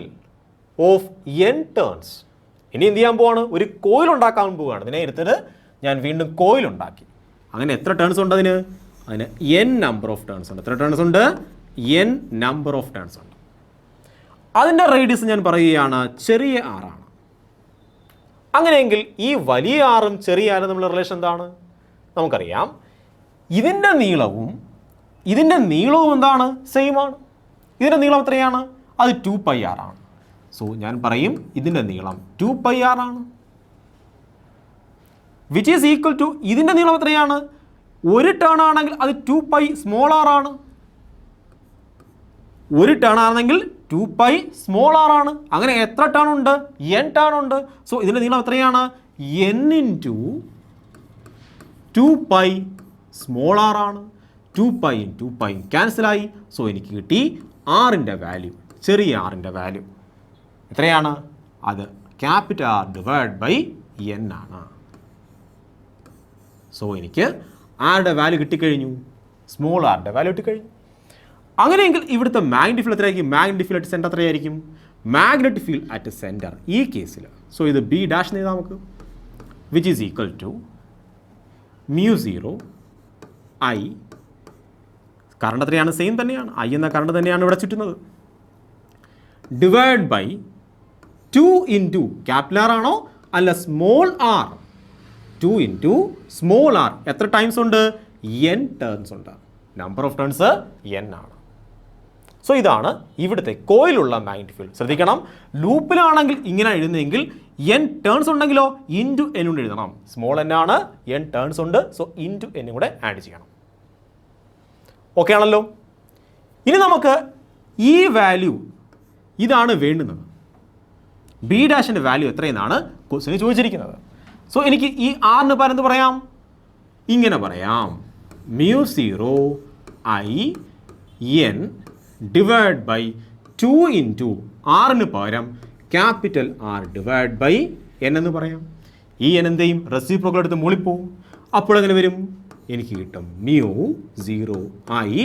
of n turns. ഇനി എന്ത് ചെയ്യാൻ പോവാണ്? ഒരു കോയിൽ ഉണ്ടാക്കാൻ പോവുകയാണ്. ഇതിനെ എടുത്തിട്ട് ഞാൻ വീണ്ടും കോയിൽ ഉണ്ടാക്കി. അങ്ങനെ എത്ര ടേൺസ് ഉണ്ട് അതിന്? അതിന് n നമ്പർ ഓഫ് ടേൺസ് ഉണ്ട്. എത്ര ടേൺസ് ഉണ്ട്? n നമ്പർ ഓഫ് ടേൺസ് ഉണ്ട്. അതിൻ്റെ റേഡിയസ് ഞാൻ പറയുകയാണ് ചെറിയ r ആണ്. അങ്ങനെയെങ്കിൽ ഈ വലിയ ആറും ചെറിയ ആറും തമ്മിലുള്ള റിലേഷൻ എന്താണ്? നമുക്കറിയാം, ഇതിൻ്റെ നീളവും എന്താണ്? സെയിം ആണ്. ഇതിൻ്റെ നീളം എത്രയാണ്? അത് 2πr ആണ്. സോ ഞാൻ പറയും ഇതിൻ്റെ നീളം 2πr ആണ്. വിച്ച് ഈസ് ഈക്വൽ ടു ഇതിൻ്റെ നീളം എത്രയാണ്? ഒരു ടേൺ ആണെങ്കിൽ അത് 2π സ്മോൾ r ആണ്. ഒരു ടേൺ ആണെങ്കിൽ 2π സ്മോൾ r ആണ്. അങ്ങനെ എത്ര ടേൺ ഉണ്ട്? n ടേൺ ഉണ്ട്. സോ ഇതിൻ്റെ നീളം എത്രയാണ്? n ഇൻറ്റു 2π സ്മോൾ r ആണ്. 2π ക്യാൻസലായി. സോ എനിക്ക് കിട്ടി ആറിൻ്റെ വാല്യൂ, ചെറിയ ആറിൻ്റെ വാല്യൂ എത്രയാണ്? അത് capital R divide by n ആണ്. സോ എനിക്ക് ആരുടെ വാല്യൂ കിട്ടിക്കഴിഞ്ഞു? സ്മോൾ ആറിൻ്റെ വാല്യൂ കിട്ടിക്കഴിഞ്ഞു. അങ്ങനെയെങ്കിൽ ഇവിടുത്തെ മാഗ്നറ്റിക് ഫീൽഡ് എത്രയായിരിക്കും? മാഗ്നറ്റിക് ഫീൽഡ് അറ്റ് സെൻറ്റർ എത്രയായിരിക്കും? മാഗ്നറ്റിക് ഫീൽഡ് അറ്റ് സെൻറ്റർ ഈ കേസിൽ, സോ ഇത് B ഡാഷ് എന്ന് എഴുതാം നമുക്ക്. Which is equal to μ0 I, current എത്രയാണ്? സെയിം തന്നെയാണ്. I എന്ന കറണ്ട് തന്നെയാണ് ഇവിടെ ചുറ്റുന്നത്. Divide by 2 into capital R ആണോ അല്ല small r? 2 into small r. എത്ര ടൈംസ് ഉണ്ട്? n ടേൺസ് ഉണ്ട്. നമ്പർ ഓഫ് ടേൺസ് n ആണ്. സോ ഇതാണ് ഇവിടുത്തെ കോയിലുള്ള മാഗ്നറ്റിക് ഫീൽഡ്. ശ്രദ്ധിക്കണം, ലൂപ്പിലാണെങ്കിൽ ഇങ്ങനെ എഴുതുന്നതെങ്കിൽ n ടേൺസ് ഉണ്ടെങ്കിലോ ഇൻറ്റു n കൊണ്ട് എഴുതണം. സ്മോൾ n ആണ്, n ടേൺസ് ഉണ്ട്. സോ ഇൻറ്റു n കൂടെ ആഡ് ചെയ്യണം. ഓക്കെ ആണല്ലോ? ഇനി നമുക്ക് ഈ വാല്യൂ ഇതാണ് വേണ്ടുന്നത്. B ഡാഷിൻ്റെ വാല്യൂ എത്രയെന്നാണ് ക്വസ്റ്റ്യൻ ചോദിച്ചിരിക്കുന്നത്. സോ എനിക്ക് ഈ ആറിന് പകരം എന്ത് പറയാം? ഇങ്ങനെ പറയാം, μ0 I n divide by 2 into ആറിന് പകരം capital R divide by n എന്ന് പറയാം. ഈ n എന്തെയും റെസിപ്രോക്കൽ എടുത്ത് മൂളിപ്പോവും. അപ്പോൾ എങ്ങനെ വരും? എനിക്ക് കിട്ടും μ0 I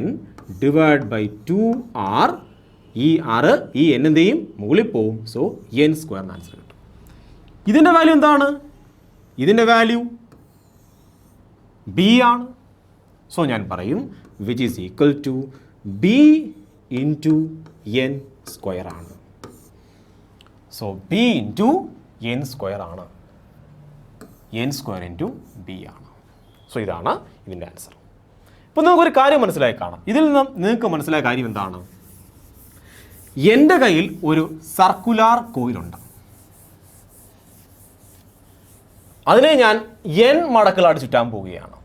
n divide by 2R. ഈ r ഈ n എന്തെയും മൂളിപ്പോവും. സോ n സ്ക്വയർ ആൻസർ കിട്ടും. ഇതിൻ്റെ വാല്യൂ എന്താണ്? ഇതിൻ്റെ വാല്യൂ ബി ആണ്. സോ ഞാൻ പറയും which is equal to B into n square ആണ്. So B into n square ആണ്. എൻ സ്ക്വയർ ഇൻറ്റു ബി ആണ്. സോ ഇതാണ് ഇതിൻ്റെ ആൻസർ. ഇപ്പോൾ നമുക്കൊരു കാര്യം മനസ്സിലായി കാണാം. ഇതിൽ നിന്നും നിങ്ങൾക്ക് മനസ്സിലായ കാര്യം എന്താണ്? എൻ്റെ കയ്യിൽ ഒരു സർക്കുലാർ കോയിലുണ്ട്. അതിനെ ഞാൻ എൻ മടക്കുകളായിട്ട് ചുറ്റാൻ പോവുകയാണ്.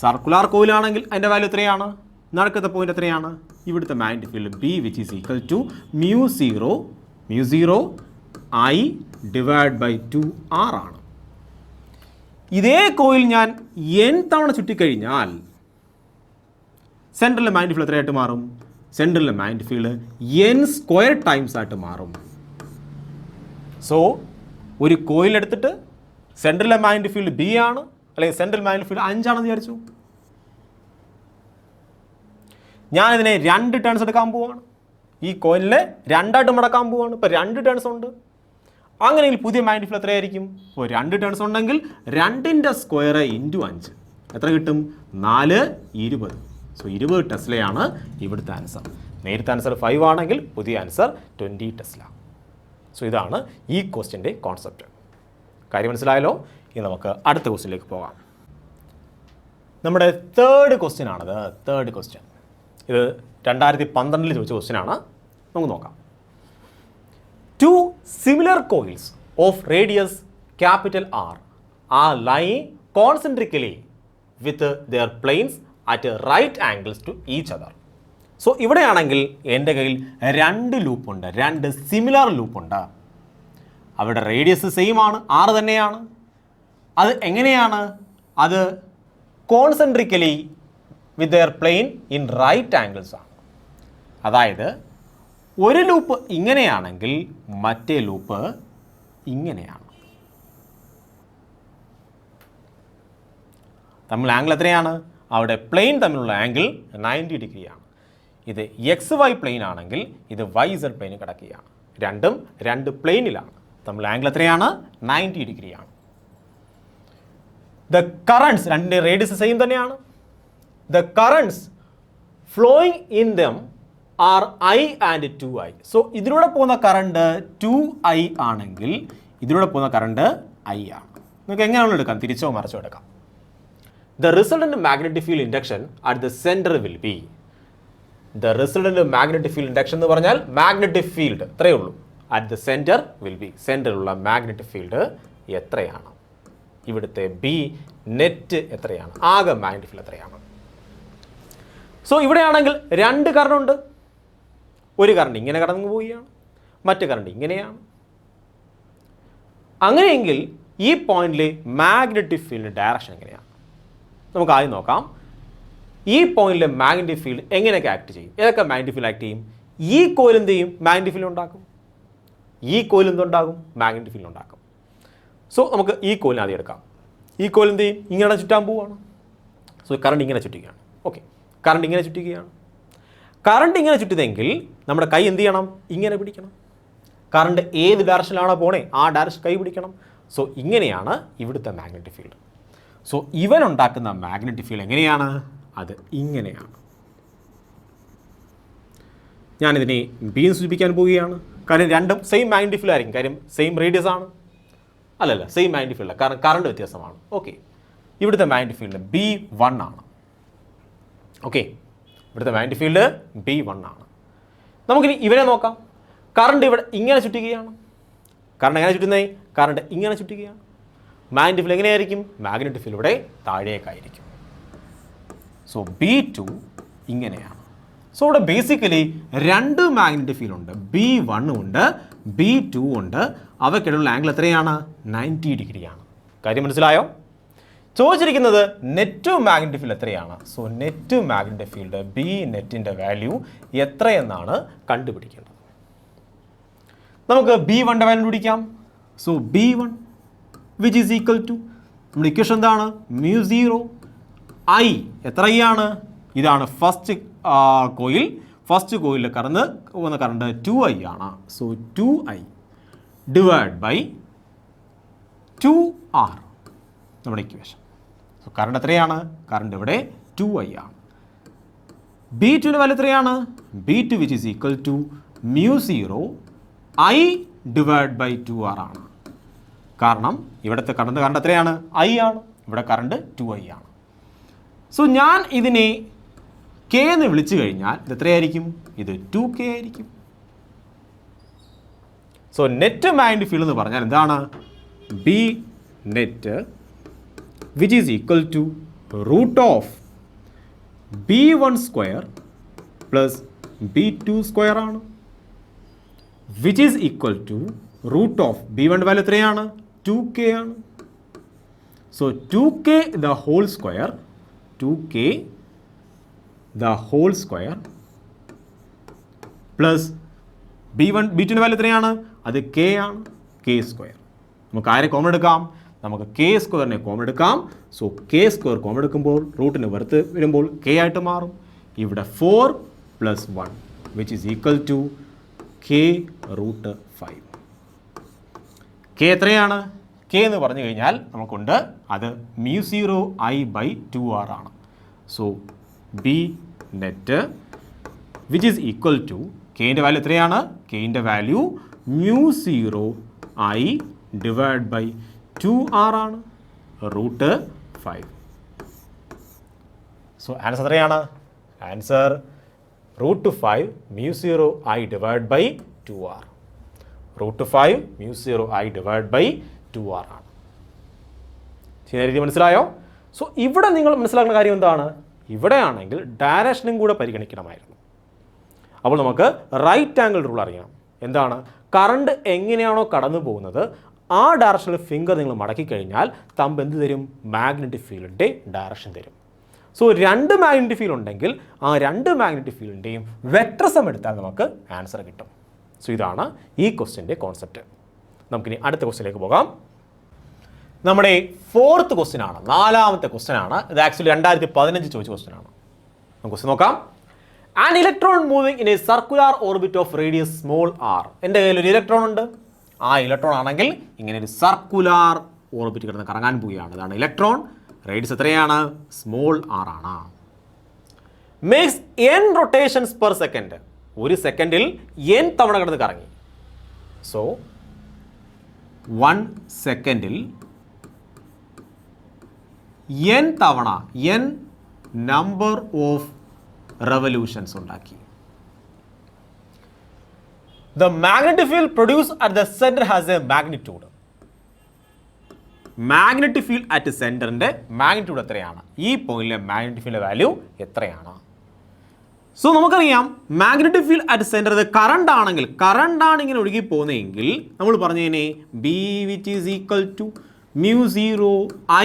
സർക്കുലാർ കോയിലാണെങ്കിൽ അതിൻ്റെ വാല്യൂ എത്രയാണ്? നടക്കത്തെ പോയിന്റ് എത്രയാണ്? ഇവിടുത്തെ magnetic field B which is equal to mu zero I divide by 2r ആണ്. ഇതേ കോയിൽ ഞാൻ n തവണ ചുറ്റിക്കഴിഞ്ഞാൽ സെൻട്രലിലെ മാഗ്നറ്റിക് ഫീൽഡ് എത്രയായിട്ട് മാറും? സെൻട്രലിലെ magnetic field n square times ആയിട്ട് മാറും. സോ ഒരു കോയിൽ എടുത്തിട്ട് സെൻട്രലിലെ മാഗ്നറ്റിക് ഫീൽഡ് ബി ആണ്, അല്ലെങ്കിൽ സെൻട്രൽ മാഗ്നറ്റിക് ഫീൽഡ് 5 ആണെന്ന് വിചാരിച്ചു. ഞാനിതിനെ 2 ടേൺസ് എടുക്കാൻ പോവുകയാണ്. ഈ കോയിലിനെ 2ആയിട്ട് മടക്കാൻ പോവുകയാണ്. ഇപ്പോൾ 2 ടേൺസ് ഉണ്ട്. അങ്ങനെയെങ്കിൽ പുതിയ മാഗ്നറ്റിക് ഫീൽഡ് എത്രയായിരിക്കും? ഇപ്പോൾ 2 ടേൺസ് ഉണ്ടെങ്കിൽ 2ൻ്റെ സ്ക്വയർ ഇൻറ്റു 5 എത്ര കിട്ടും? 4 20. സോ 20 ടെസ്ലയാണ് ഇവിടുത്തെ ആൻസർ. നേരത്തെ ആൻസർ 5 ആണെങ്കിൽ പുതിയ ആൻസർ 20 ടെസ്ല. സോ ഇതാണ് ഈ ക്വസ്റ്റ്യൻ്റെ കോൺസെപ്റ്റ്. കാര്യം മനസ്സിലായല്ലോ? ഇനി നമുക്ക് അടുത്ത ക്വസ്റ്റ്യനിലേക്ക് പോകാം. നമ്മുടെ തേർഡ് ക്വസ്റ്റ്യൻ ആണത്. തേർഡ് ക്വസ്റ്റ്യൻ ഇത് 2012 ചോദിച്ച ക്വസ്റ്റ്യനാണ്. നമുക്ക് നോക്കാം. 2 similar coils of radius capital R are lying concentrically with their planes at right angles to each other. So ഇവിടെയാണെങ്കിൽ എൻ്റെ കയ്യിൽ 2 ലൂപ്പുണ്ട്, 2 സിമിലർ ലൂപ്പുണ്ട്. അവരുടെ റേഡിയസ് സെയിം ആണ്, 6 തന്നെയാണ്. അത് എങ്ങനെയാണ്? അത് concentrically with their plane in right angles ആണ്. അതായത് ഒരു ലൂപ്പ് ഇങ്ങനെയാണെങ്കിൽ മറ്റേ ലൂപ്പ് ഇങ്ങനെയാണ്. തമ്മിൽ ആംഗിൾ എത്രയാണ്? അവിടെ പ്ലെയിൻ തമ്മിലുള്ള ആംഗിൾ 90 ഡിഗ്രിയാണ്. ഇത് XY പ്ലെയിൻ ആണെങ്കിൽ ഇത് YZ പ്ലെയിന് കിടക്കുകയാണ്. രണ്ടും 2 പ്ലെയിനിലാണ്. തമ്മിൽ ആംഗിൾ എത്രയാണ്? 90 ഡിഗ്രിയാണ്. ദ കറണ്ട്സ്, രണ്ടിൻ്റെ റേഡിയസ് സെയിം തന്നെയാണ്. The currents flowing in them are I and 2I. So ഇതിലൂടെ പോകുന്ന കറണ്ട് 2I ആണെങ്കിൽ ഇതിലൂടെ പോകുന്ന കറണ്ട് I ആണ്. നമുക്ക് എങ്ങനെയാണോ എടുക്കാം? തിരിച്ചോ മറിച്ചോ എടുക്കാം. The resultant magnetic field induction at the centre will be. The resultant magnetic field induction എന്ന് പറഞ്ഞാൽ മാഗ്നറ്റിക് ഫീൽഡ് എത്രയേ ഉള്ളൂ. At the centre will be. സെൻറ്ററിലുള്ള മാഗ്നറ്റിക് ഫീൽഡ് എത്രയാണ്? ഇവിടുത്തെ ബി നെറ്റ് എത്രയാണ്? ആകെ മാഗ്നറ്റിക് ഫീൽഡ് എത്രയാണ്? സോ ഇവിടെയാണെങ്കിൽ 2 കറണ്ട് ഉണ്ട്. ഒരു കറണ്ട് ഇങ്ങനെ കടന്നു പോവുകയാണ്, മറ്റു കറണ്ട് ഇങ്ങനെയാണ്. അങ്ങനെയെങ്കിൽ ഈ പോയിന്റിലെ മാഗ്നറ്റിക് ഫീൽഡ് ഡയറക്ഷൻ എങ്ങനെയാണ്? നമുക്ക് ആദ്യം നോക്കാം. ഈ പോയിന്റിലെ മാഗ്നറ്റിക് ഫീൽഡ് എങ്ങനെയൊക്കെ ആക്ട് ചെയ്യും? ഏതൊക്കെ മാഗ്നറ്റിക് ഫീൽഡ് ആക്ട് ചെയ്യും? ഈ കോയിൽ എന്ത് ചെയ്യും? മാഗ്നറ്റിക് ഫീൽഡ് ഉണ്ടാക്കും. ഈ കോയിൽ എന്തുണ്ടാകും? മാഗ്നറ്റിക് ഫീൽഡ് ഉണ്ടാക്കും. സോ നമുക്ക് ഈ കോയിലിന് ആദ്യം എടുക്കാം. ഈ കോയിൽ എന്ത് ചെയ്യും? ഇങ്ങനെ ചുറ്റാൻ പോവുകയാണ്. സോ കറണ്ട് ഇങ്ങനെ ചുറ്റുകയാണ്. ഓക്കെ, കറണ്ട് ഇങ്ങനെ ചുറ്റുകയാണ്. കറണ്ട് ഇങ്ങനെ ചുറ്റുന്നതെങ്കിൽ നമ്മുടെ കൈ എന്ത് ചെയ്യണം? ഇങ്ങനെ പിടിക്കണം. കറണ്ട് ഏത് ഡയറക്ഷനിലാണോ പോണേ ആ ഡയറക്ഷൻ കൈ പിടിക്കണം. സോ ഇങ്ങനെയാണ് ഇവിടുത്തെ മാഗ്നറ്റിക് ഫീൽഡ്. സോ ഇവൻ ഉണ്ടാക്കുന്ന മാഗ്നറ്റിക് ഫീൽഡ് എങ്ങനെയാണ്? അത് ഇങ്ങനെയാണ്. ഞാനിതിനെ ബി എന്ന് സൂചിപ്പിക്കാൻ പോവുകയാണ്. കാര്യം രണ്ടും സെയിം മാഗ്നറ്റിക് ഫീൽഡ് ആയിരിക്കും. കാര്യം സെയിം റേഡിയസ് ആണ്. അല്ലല്ല, സെയിം മാഗ്നറ്റിക് ഫീൽഡ്, കാരണം കറണ്ട് വ്യത്യാസമാണ്. ഓക്കെ, ഇവിടുത്തെ മാഗ്നറ്റിക് ഫീൽഡ് B1 ആണ്. ഓക്കെ, ഇവിടുത്തെ മാഗ്നറ്റിക് ഫീൽഡ് B1 ആണ്. നമുക്കിനി ഇവനെ നോക്കാം. കറണ്ട് ഇവിടെ ഇങ്ങനെ ചുറ്റുകയാണ്. കറണ്ട് എങ്ങനെ ചുറ്റുന്നത്? കറണ്ട് ഇങ്ങനെ ചുറ്റുകയാണ്. മാഗ്നറ്റിക് ഫീൽഡ് എങ്ങനെയായിരിക്കും? മാഗ്നറ്റിക് ഫീൽഡ് ഇവിടെ താഴേക്കായിരിക്കും. സോ B2 ഇങ്ങനെയാണ്. സോ ഇവിടെ ബേസിക്കലി 2 മാഗ്നറ്റിക് ഫീൽഡ് ഉണ്ട്. B1 ഉണ്ട്, B2 ഉണ്ട്. അവയ്ക്കിടയിലുള്ള ആംഗിൾ എത്രയാണ്? 90 ഡിഗ്രിയാണ്. കാര്യം മനസ്സിലായോ? ചോദിച്ചിരിക്കുന്നത് നെറ്റ് മാഗ്നറ്റിക് ഫീൽഡ് എത്രയാണ്. So net magnetic field B നെറ്റിൻ്റെ വാല്യൂ എത്രയെന്നാണ് കണ്ടുപിടിക്കേണ്ടത്. നമുക്ക് B1ൻ്റെ വാല്യൂ പിടിക്കാം. So B1 which is equal to, നമ്മുടെ ഇക്വേഷൻ എന്താണ്? μ0 I എത്ര I ആണ്? ഇതാണ് ഫസ്റ്റ് കോയിൽ. ഫസ്റ്റ് കോയിലിൽ കറന്ന് പോകുന്ന കറണ്ട് 2I ആണ്. So 2I divide by 2R നമ്മുടെ ഇക്വേഷൻ. സോ കറണ്ട് എത്രയാണ്? കറണ്ട് ഇവിടെ 2i ആണ്. B2ൻ്റെ വാല്യൂ എത്രയാണ്? B2 which is equal to μ0 I divide by 2R ആണ്. കാരണം ഇവിടുത്തെ കറണ്ട് എത്രയാണ്? I ആണ്. ഇവിടെ കറണ്ട് 2i ആണ്. സോ ഞാൻ ഇതിനെ K എന്ന് വിളിച്ചു കഴിഞ്ഞാൽ ഇത് എത്രയായിരിക്കും? ഇത് 2K ആയിരിക്കും. സോ നെറ്റ് മാഗ്നറ്റിക് ഫീൽഡ് എന്ന് പറഞ്ഞാൽ എന്താണ്? B net which is equal to root of B1 square plus B2 square ആണ്. Which is equal to root of B1 value എത്രയാണ്? 2K ആണ്. So 2K the whole square, 2K the whole square plus B2ൻ്റെ value എത്രയാണ്? അത് K ആണ്. K square. നമുക്ക് ആരെ common എടുക്കാം? നമുക്ക് K സ്ക്വയറിനെ കോമൺ എടുക്കാം. സോ K സ്ക്വയർ കോമൺ എടുക്കുമ്പോൾ റൂട്ടിന് പുറത്ത് വരുമ്പോൾ K ആയിട്ട് മാറും. ഇവിടെ 4 plus 1 which is equal to K root 5. K എത്രയാണ്? K എന്ന് പറഞ്ഞു കഴിഞ്ഞാൽ നമുക്കുണ്ട് അത് μ0 I ബൈ 2R ആണ്. So B net which is equal to Kൻ്റെ വാല്യൂ എത്രയാണ്? Kൻ്റെ value μ0 I divide by 2R ആണ്. റൂട്ട് 5. സോ ആൻസർ എത്രയാണ്? Answer root 5 μ0 I divide by 2R. Root 5 μ0 I divide by 2R ആണ്. ശരിയായ രീതി മനസ്സിലായോ? സോ ഇവിടെ നിങ്ങൾ മനസ്സിലാക്കുന്ന കാര്യം എന്താണ്? ഇവിടെയാണെങ്കിൽ ഡയറക്ഷനും കൂടെ പരിഗണിക്കണമായിരുന്നു. അപ്പോൾ നമുക്ക് റൈറ്റ് ആംഗിൾ റൂൾ അറിയണം. എന്താണ്? കറണ്ട് എങ്ങനെയാണോ കടന്നു പോകുന്നത് ആ ഡയറക്ഷനിൽ ഫിംഗർ നിങ്ങൾ മടക്കി കഴിഞ്ഞാൽ തമ്പ് എന്ത് തരും? മാഗ്നറ്റിക് ഫീൽഡിൻ്റെ ഡയറക്ഷൻ തരും. സോ 2 മാഗ്നറ്റിക് ഫീൽഡ് ഉണ്ടെങ്കിൽ ആ 2 മാഗ്നറ്റിക് ഫീൽഡിൻ്റെയും വെക്ടർ സം എടുത്താൽ നമുക്ക് ആൻസർ കിട്ടും. സോ ഇതാണ് ഈ ക്വസ്റ്റ്യൻ്റെ കോൺസെപ്റ്റ്. നമുക്കിനി അടുത്ത ക്വസ്റ്റ്യനിലേക്ക് പോകാം. നമ്മുടെ 4th ക്വസ്റ്റ്യൻ ആണ്, 4ാമത്തെ ക്വസ്റ്റ്യൻ ആണ്. ഇത് ആക്ച്വലി 2015 ചോദിച്ച ക്വസ്റ്റ്യൻ ആണ്. നമുക്ക് ക്വസ്റ്റ്യൻ നോക്കാം. An electron moving in A circular orbit of radius small r. എൻ്റെ കയ്യിൽ ഒരു ഇലക്ട്രോൺ ഉണ്ട്. ആ ഇലക്ട്രോൺ ആണെങ്കിൽ ഇങ്ങനെ ഒരു സർക്കുലർ ഓർബിറ്റ് കിടന്ന് കറങ്ങാൻ പോവുകയാണ്. ഇതാണ് ഇലക്ട്രോൺ. റേഡിയസ് എത്രയാണ്? സ്മോൾ r ആണ്. Makes n rotations per second. ഒരു സെക്കൻഡിൽ n തവണ കിടന്ന് കറങ്ങി. സോ 1 സെക്കൻഡിൽ n തവണ n നമ്പർ ഓഫ് റെവല്യൂഷൻസ് ഉണ്ടാക്കി. The magnetic field produced at the center has a magnitude. Magnetic field at the centerന്റെ മാഗ്നിറ്റ്യൂഡ് എത്രയാണ്? ഈ പോയിന്റിലെ മാഗ്നറ്റിക് ഫീൽഡ് വാല്യൂ എത്രയാണ്? സോ നമുക്കറിയാം മാഗ്നറ്റിക് ഫീൽഡ് അറ്റ് സെന്റർ ഇത് കറണ്ട് ആണെങ്കിൽ, കറണ്ട് ആണ് ഇങ്ങനെ ഒഴുകി പോകുന്നതെങ്കിൽ നമ്മൾ പറഞ്ഞതിനെ B which is equal to μ0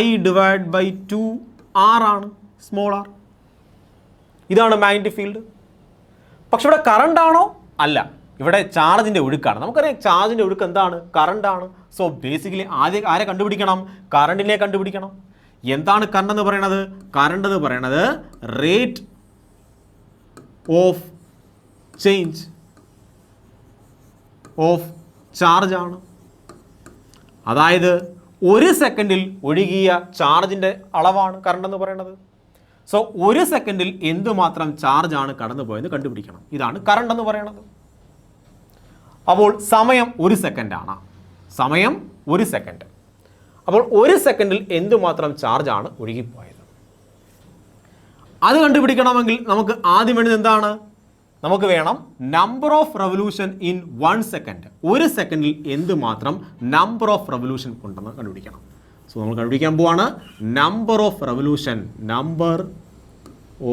I divide by 2R ആണ്. Small r. ഇതാണ് മാഗ്നറ്റിക് ഫീൽഡ്. പക്ഷെ ഇവിടെ കറണ്ട് ആണോ? അല്ല, ഇവിടെ ചാർജിൻ്റെ ഒഴുക്കാണ്. നമുക്കറിയാം ചാർജിൻ്റെ ഒഴുക്ക് എന്താണ്? കറണ്ട് ആണ്. സോ ബേസിക്കലി ആദ്യം ആരെ കണ്ടുപിടിക്കണം? കറണ്ടിനെ കണ്ടുപിടിക്കണം. എന്താണ് കറണ്ട് എന്ന് പറയുന്നത്? കറണ്ട് എന്ന് പറയുന്നത് rate of change of charge ആണ്. അതായത് ഒരു സെക്കൻഡിൽ ഒഴുകിയ ചാർജിൻ്റെ അളവാണ് കറണ്ട് എന്ന് പറയുന്നത്. സോ ഒരു സെക്കൻഡിൽ എന്തുമാത്രം ചാർജാണ് കടന്നു പോയെന്ന് കണ്ടുപിടിക്കണം. ഇതാണ് കറണ്ട് എന്ന് പറയുന്നത്. അപ്പോൾ സമയം 1 സെക്കൻഡാണ്. സമയം 1 സെക്കൻഡ്. അപ്പോൾ 1 സെക്കൻഡിൽ എന്തുമാത്രം ചാർജാണ് ഒഴുകിപ്പോയത് അത് കണ്ടുപിടിക്കണമെങ്കിൽ നമുക്ക് ആദ്യം വേണ്ടത് എന്താണ്? നമുക്ക് വേണം number of revolution in 1 second. 1 സെക്കൻഡിൽ എന്തുമാത്രം നമ്പർ ഓഫ് റെവല്യൂഷൻ ഉണ്ടെന്ന് കണ്ടുപിടിക്കണം. സോ നമ്മൾ കണ്ടുപിടിക്കാൻ പോവാണ് number of revolution. Number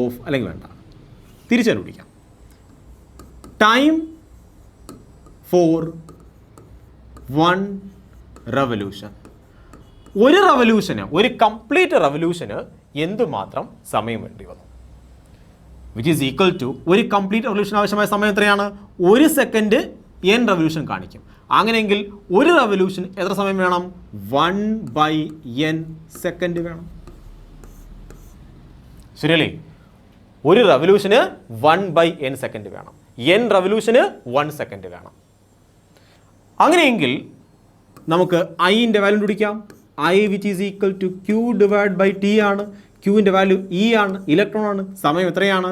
of അല്ലെങ്കിൽ വേണ്ട, തിരിച്ച് കണ്ടുപിടിക്കാം. Time for 1 revolution. ഒരു റെവല്യൂഷന്, ഒരു കംപ്ലീറ്റ് റെവല്യൂഷന് എന്തുമാത്രം സമയം വേണ്ടി വന്നു? വിച്ച് ഈസ് ഈക്വൽ ടു ഒരു കംപ്ലീറ്റ് റെവല്യൂഷൻ ആവശ്യമായ സമയം എത്രയാണ്? 1 സെക്കൻഡ് n റെവല്യൂഷൻ കാണിക്കും. അങ്ങനെയെങ്കിൽ ഒരു റെവല്യൂഷൻ എത്ര സമയം വേണം? 1/n സെക്കൻഡ് വേണം. ശരിയല്ലേ? ഒരു റെവല്യൂഷന് 1/n സെക്കൻഡ് വേണം. n റെവല്യൂഷന് 1 സെക്കൻഡ് വേണം. അങ്ങനെയെങ്കിൽ നമുക്ക് ഐൻ്റെ വാല്യൂ പിടിക്കാം. I which is equal to Q divide by T ആണ്. ക്യൂവിൻ്റെ വാല്യൂ ഇ ആണ്, ഇലക്ട്രോൺ ആണ്. സമയം എത്രയാണ്?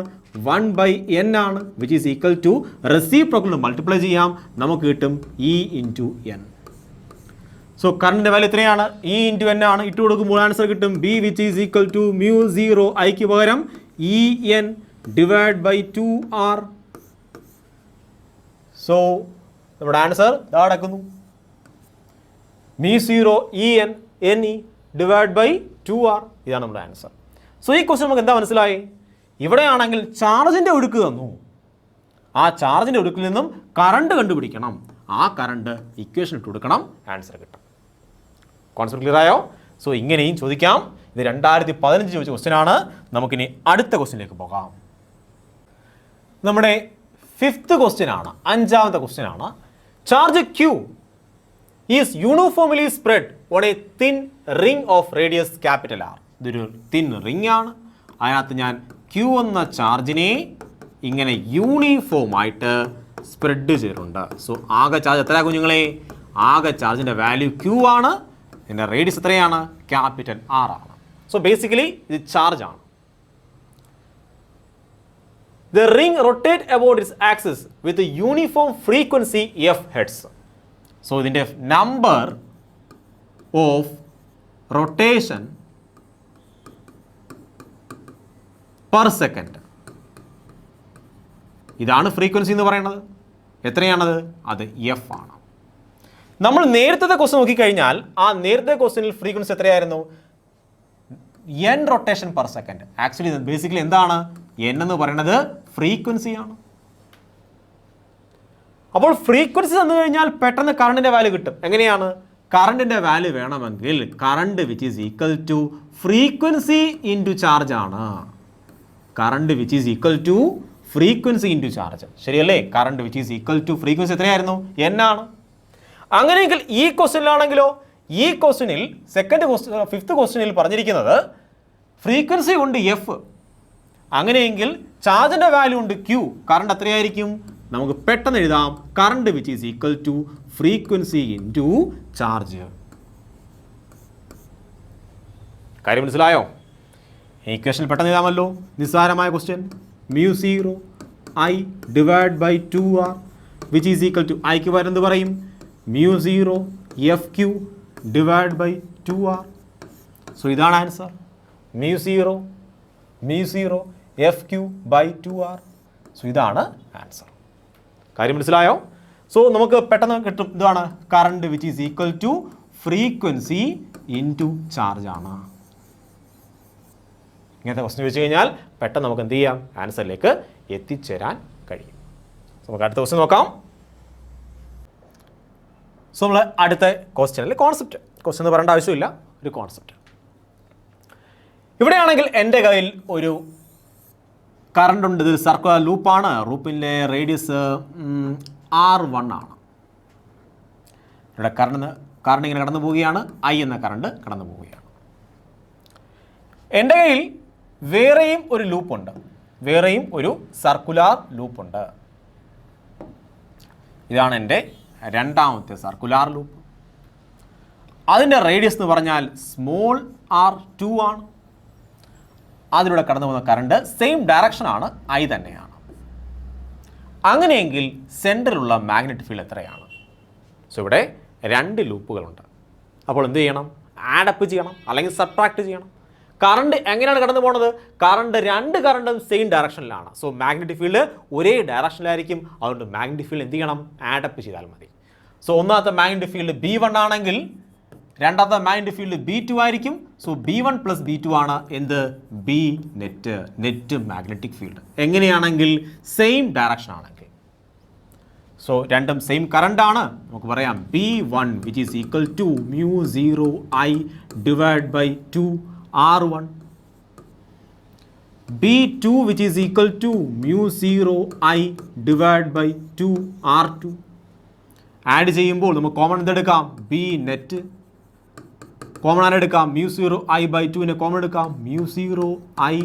1/n ആണ്, which is equal to reciprocal multiply ചെയ്യാം, നമുക്ക് കിട്ടും ഇ ഇൻറ്റു എൻ. സോ കറണ്ടിൻ്റെ വാല്യൂ എത്രയാണ്? ഇ ഇൻറ്റു എൻ ആണ്. ഇട്ട് കൊടുക്കുമ്പോൾ ആൻസർ കിട്ടും B which is equal to mu 0 ഐക്ക് പകരം I N divide by 2r. So നമ്മുടെ ആൻസർ ഇതാ നടക്കുന്നു, mu 0 I N N I divide by 2r. ഇതാണ് നമ്മുടെ ആൻസർ. സോ ഈ ക്വസ്റ്റ്യൻ നമുക്ക് എന്താ മനസ്സിലായി? ഇവിടെയാണെങ്കിൽ ചാർജിൻ്റെ ഒഴുക്ക് തന്നു, ആ ചാർജിൻ്റെ ഒഴുക്കിൽ നിന്നും കറണ്ട് കണ്ടുപിടിക്കണം, ആ കറണ്ട് ഇക്വേഷൻ ഇട്ട് കൊടുക്കണം, ആൻസർ കിട്ടും. കോൺസെപ്റ്റ് ക്ലിയർ ആയോ? സോ ഇങ്ങനെയും ചോദിക്കാം. ഇത് 2015 ചോദിച്ച ക്വസ്റ്റ്യൻ ആണ്. നമുക്കിനി അടുത്ത ക്വസ്റ്റ്യനിലേക്ക് പോകാം. നമ്മുടെ 5th ക്വസ്റ്റ്യൻ ആണ്, 5ാമത്തെ ക്വസ്റ്റ്യൻ ആണ്. Charge Q is uniformly spread on A thin ring of radius capital R. ഇതൊരു തിൻ റിംഗ് ആണ്. അതിനകത്ത് ഞാൻ Q എന്ന ചാർജിനെ ഇങ്ങനെ യൂണിഫോം ആയിട്ട് സ്പ്രെഡ് ചെയ്തിട്ടുണ്ട്. സോ ആകെ ചാർജ് എത്രയാണ് കുഞ്ഞുങ്ങളെ? ആകെ ചാർജിൻ്റെ വാല്യൂ Q ആണ്, ഇതിൻ്റെ റേഡിയസ് എത്രയാണ്? ക്യാപിറ്റൽ R ആണ്. സോ ബേസിക്കലി ഇത് ചാർജ് ആണ്. The ring rotate about its axis with a uniform frequency f hertz. So ഇതിൻ്റെ number of rotation per second. ഇതാണ് ഫ്രീക്വൻസി എന്ന് പറയുന്നത്. എത്രയാണത്? അത് എഫ് ആണ്. നമ്മൾ നേരത്തെ ക്വസ്റ്റ്യൻ നോക്കിക്കഴിഞ്ഞാൽ ആ നേരത്തെ ക്വസ്റ്റ്യനിൽ ഫ്രീക്വൻസി എത്രയായിരുന്നു? N rotation per second. Actually basically എന്താണ്? എൻ എന്ന് പറയുന്നത് ഫ്രീക്വൻസിയാണ്. അപ്പോൾ ഫ്രീക്വൻസി തന്നു കഴിഞ്ഞാൽ പെട്ടെന്ന് കറണ്ടിൻ്റെ വാല്യൂ കിട്ടും. എങ്ങനെയാണ്? കറണ്ടിൻ്റെ വാല്യൂ വേണമെങ്കിൽ current which is equal to frequency into charge ആണ്. Current which is equal to frequency into charge, ശരിയല്ലേ? Current which is equal to frequency എത്രയായിരുന്നു? എൻ ആണ്. അങ്ങനെയെങ്കിൽ ഈ ക്വസ്റ്റ്യനിലാണെങ്കിലോ, ഈ ക്വസ്റ്റ്യനിൽ 5th ക്വസ്റ്റ്യനിൽ പറഞ്ഞിരിക്കുന്നത് ഫ്രീക്വൻസി ഉണ്ട് എഫ്, അങ്ങനെയെങ്കിൽ ചാർജിൻ്റെ വാല്യൂ ഉണ്ട് ക്യൂ, കറണ്ട് എത്രയായിരിക്കും? നമുക്ക് പെട്ടെന്ന് എഴുതാം, current which is equal to frequency into charge. കാര്യം മനസ്സിലായോ? ഇക്വേഷൻ പെട്ടെന്ന് എഴുതാമല്ലോ. നിസ്സാരമായ question. Mu 0 I divide by 2r which is equal to ഐക്ക് പകരം എന്ത് പറയും? Mu 0 F Q divide by 2r. So ഇതാണ് answer. Mu 0 F Q by 2r. So ഇതാണ് ആൻസർ. കാര്യം മനസ്സിലായോ? സോ നമുക്ക് പെട്ടെന്ന് കിട്ടും, ഇതാണ് current which is equal to frequency into charge ആണ്. ഇങ്ങനത്തെ ക്വസ്റ്റ്യൻ വെച്ച് കഴിഞ്ഞാൽ പെട്ടെന്ന് നമുക്ക് എന്ത് ചെയ്യാം? ആൻസറിലേക്ക് എത്തിച്ചേരാൻ കഴിയും. നമുക്ക് അടുത്ത ക്വസ്റ്റ്യൻ നോക്കാം. സോ നമ്മൾ അടുത്ത ക്വസ്റ്റ്യൻ അല്ലെ കോൺസെപ്റ്റ്, ക്വസ്റ്റ്യൻ എന്ന് പറയേണ്ട ആവശ്യമില്ല, ഒരു കോൺസെപ്റ്റ്. ഇവിടെയാണെങ്കിൽ എൻ്റെ കയ്യിൽ ഒരു കറണ്ട് ഉണ്ട്. ഇതൊരു സർക്കുലർ ലൂപ്പാണ്. ലൂപ്പിൻ്റെ റേഡിയസ് R1 ആണ്. ഇവിടെ കറണ്ട് ഇങ്ങനെ കടന്നു പോവുകയാണ്, I എന്ന കറണ്ട് കടന്നു പോവുകയാണ്. എൻ്റെ കയ്യിൽ വേറെയും ഒരു ലൂപ്പുണ്ട്, വേറെയും ഒരു സർക്കുലാർ ലൂപ്പുണ്ട്. ഇതാണ് എൻ്റെ 2ാമത്തെ സർക്കുലാർ ലൂപ്പ്. അതിൻ്റെ റേഡിയസ് എന്ന് പറഞ്ഞാൽ സ്മോൾ r2 ആണ്. അതിലൂടെ കടന്നു പോകുന്ന കറണ്ട് സെയിം ഡയറക്ഷനാണ്, I തന്നെയാണ്. അങ്ങനെയെങ്കിൽ സെൻറ്ററിലുള്ള മാഗ്നറ്റിക് ഫീൽഡ് എത്രയാണ്? സോ ഇവിടെ 2 ലൂപ്പുകളുണ്ട്. അപ്പോൾ എന്ത് ചെയ്യണം? ആഡപ്പ് ചെയ്യണം അല്ലെങ്കിൽ സബ്ട്രാക്ട് ചെയ്യണം. കറണ്ട് എങ്ങനെയാണ് കടന്നു പോകുന്നത്? കറണ്ട് 2 കറണ്ടും സെയിം ഡയറക്ഷനിലാണ്. സോ മാഗ്നറ്റിക് ഫീൽഡ് ഒരേ ഡയറക്ഷനിലായിരിക്കും. അതുകൊണ്ട് മാഗ്നറ്റിക് ഫീൽഡ് എന്ത് ചെയ്യണം? ആഡപ്പ് ചെയ്താൽ മതി. സോ ഒന്നാമത്തെ മാഗ്നറ്റിക് ഫീൽഡ് B1 ആണെങ്കിൽ രണ്ടാമത്തെ മാഗ്നറ്റിക് ഫീൽഡ് B2 ആയിരിക്കും. സോ B1 + B2 ആണ് എന്ത്? B net magnetic field. എങ്ങനെയാണെങ്കിൽ സെയിം ഡയറക്ഷൻ ആണെങ്കിൽ. സോ രണ്ടും സെയിം കറണ്ട് ആണ്. നമുക്ക് പറയാം B1 which is equal to mu 0 I divide by 2r1. B2 which is equal to mu 0 I divided by 2r2. Add ചെയ്യുമ്പോൾ നമുക്ക് കോമൺ എന്തെടുക്കാം? B നെറ്റ് കോമൺ ആണ് എടുക്കാം. mu 0 I by 2നെ കോമൺ എടുക്കാം. mu 0 I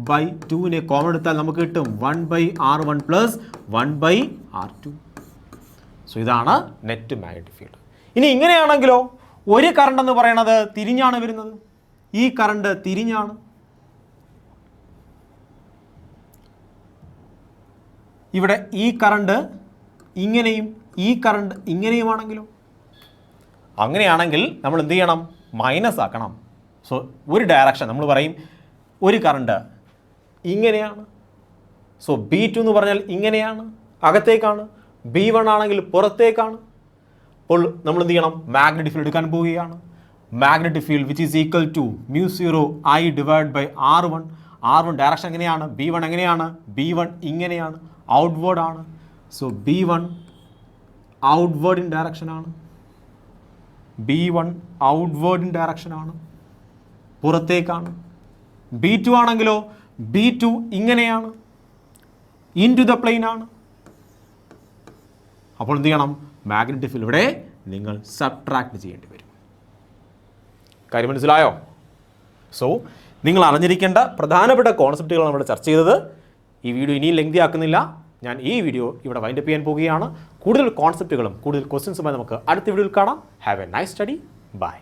by 2നെ common എടുത്താൽ നമുക്ക് കിട്ടും 1/r1 plus 1/r2. So ഇതാണ് net magnetic field. ഇനി ഇങ്ങനെയാണെങ്കിലോ ഒരു കറണ്ട് എന്ന് പറയുന്നത് തിരിഞ്ഞാണ് വരുന്നത്, ഈ കറണ്ട് തിരിഞ്ഞാണ്. ഇവിടെ ഈ കറണ്ട് ഇങ്ങനെയും ഈ കറണ്ട് ഇങ്ങനെയുമാണെങ്കിലോ? അങ്ങനെയാണെങ്കിൽ നമ്മൾ എന്ത് ചെയ്യണം? മൈനസ് ആക്കണം. സോ ഒരു ഡയറക്ഷൻ നമ്മൾ പറയും ഒരു കറണ്ട് ഇങ്ങനെയാണ്. സോ B2 എന്ന് പറഞ്ഞാൽ ഇങ്ങനെയാണ്, അകത്തേക്കാണ്. B1 ആണെങ്കിൽ പുറത്തേക്കാണ്. അപ്പോൾ നമ്മൾ എന്ത് ചെയ്യണം? മാഗ്നറ്റിക് ഫീൽഡ് എടുക്കാൻ പോവുകയാണ്. Magnetic field which is equal to μ0I divide by R1. R1 direction എങ്ങനെയാണ്? B1 എങ്ങനെയാണ്? B1 ഇങ്ങനെയാണ്, ഔട്ട്വേർഡ് ആണ്. സോ B1 ഔട്ട്വേർഡ് ഇൻ ഡയറക്ഷനാണ്. B1 ഔട്ട്വേർഡ് ഇൻ ഡയറക്ഷനാണ്, പുറത്തേക്കാണ്. B2 ആണെങ്കിലോ B2 ഇങ്ങനെയാണ്, ഇൻ ടു ദ പ്ലെയിൻ ആണ്. അപ്പോൾ എന്ത് ചെയ്യണം? മാഗ്നറ്റിക് ഫീൽഡ് ഇവിടെ നിങ്ങൾ സബ്ട്രാക്ട് ചെയ്യേണ്ടി വരും. കാര്യം മനസ്സിലായോ? സോ നിങ്ങൾ അറിഞ്ഞിരിക്കേണ്ട പ്രധാനപ്പെട്ട കോൺസെപ്റ്റുകളാണ് ഇവിടെ ചർച്ച ചെയ്തത്. ഈ വീഡിയോ ഇനിയും ലെങ്തി ആക്കുന്നില്ല. ഞാൻ ഈ വീഡിയോ ഇവിടെ വൈൻഡപ്പ് ചെയ്യാൻ പോവുകയാണ്. കൂടുതൽ കോൺസെപ്റ്റുകളും കൂടുതൽ ക്വസ്റ്റ്യൻസുമായി നമുക്ക് അടുത്ത വീഡിയോയിൽ കാണാം. Have a nice study. By.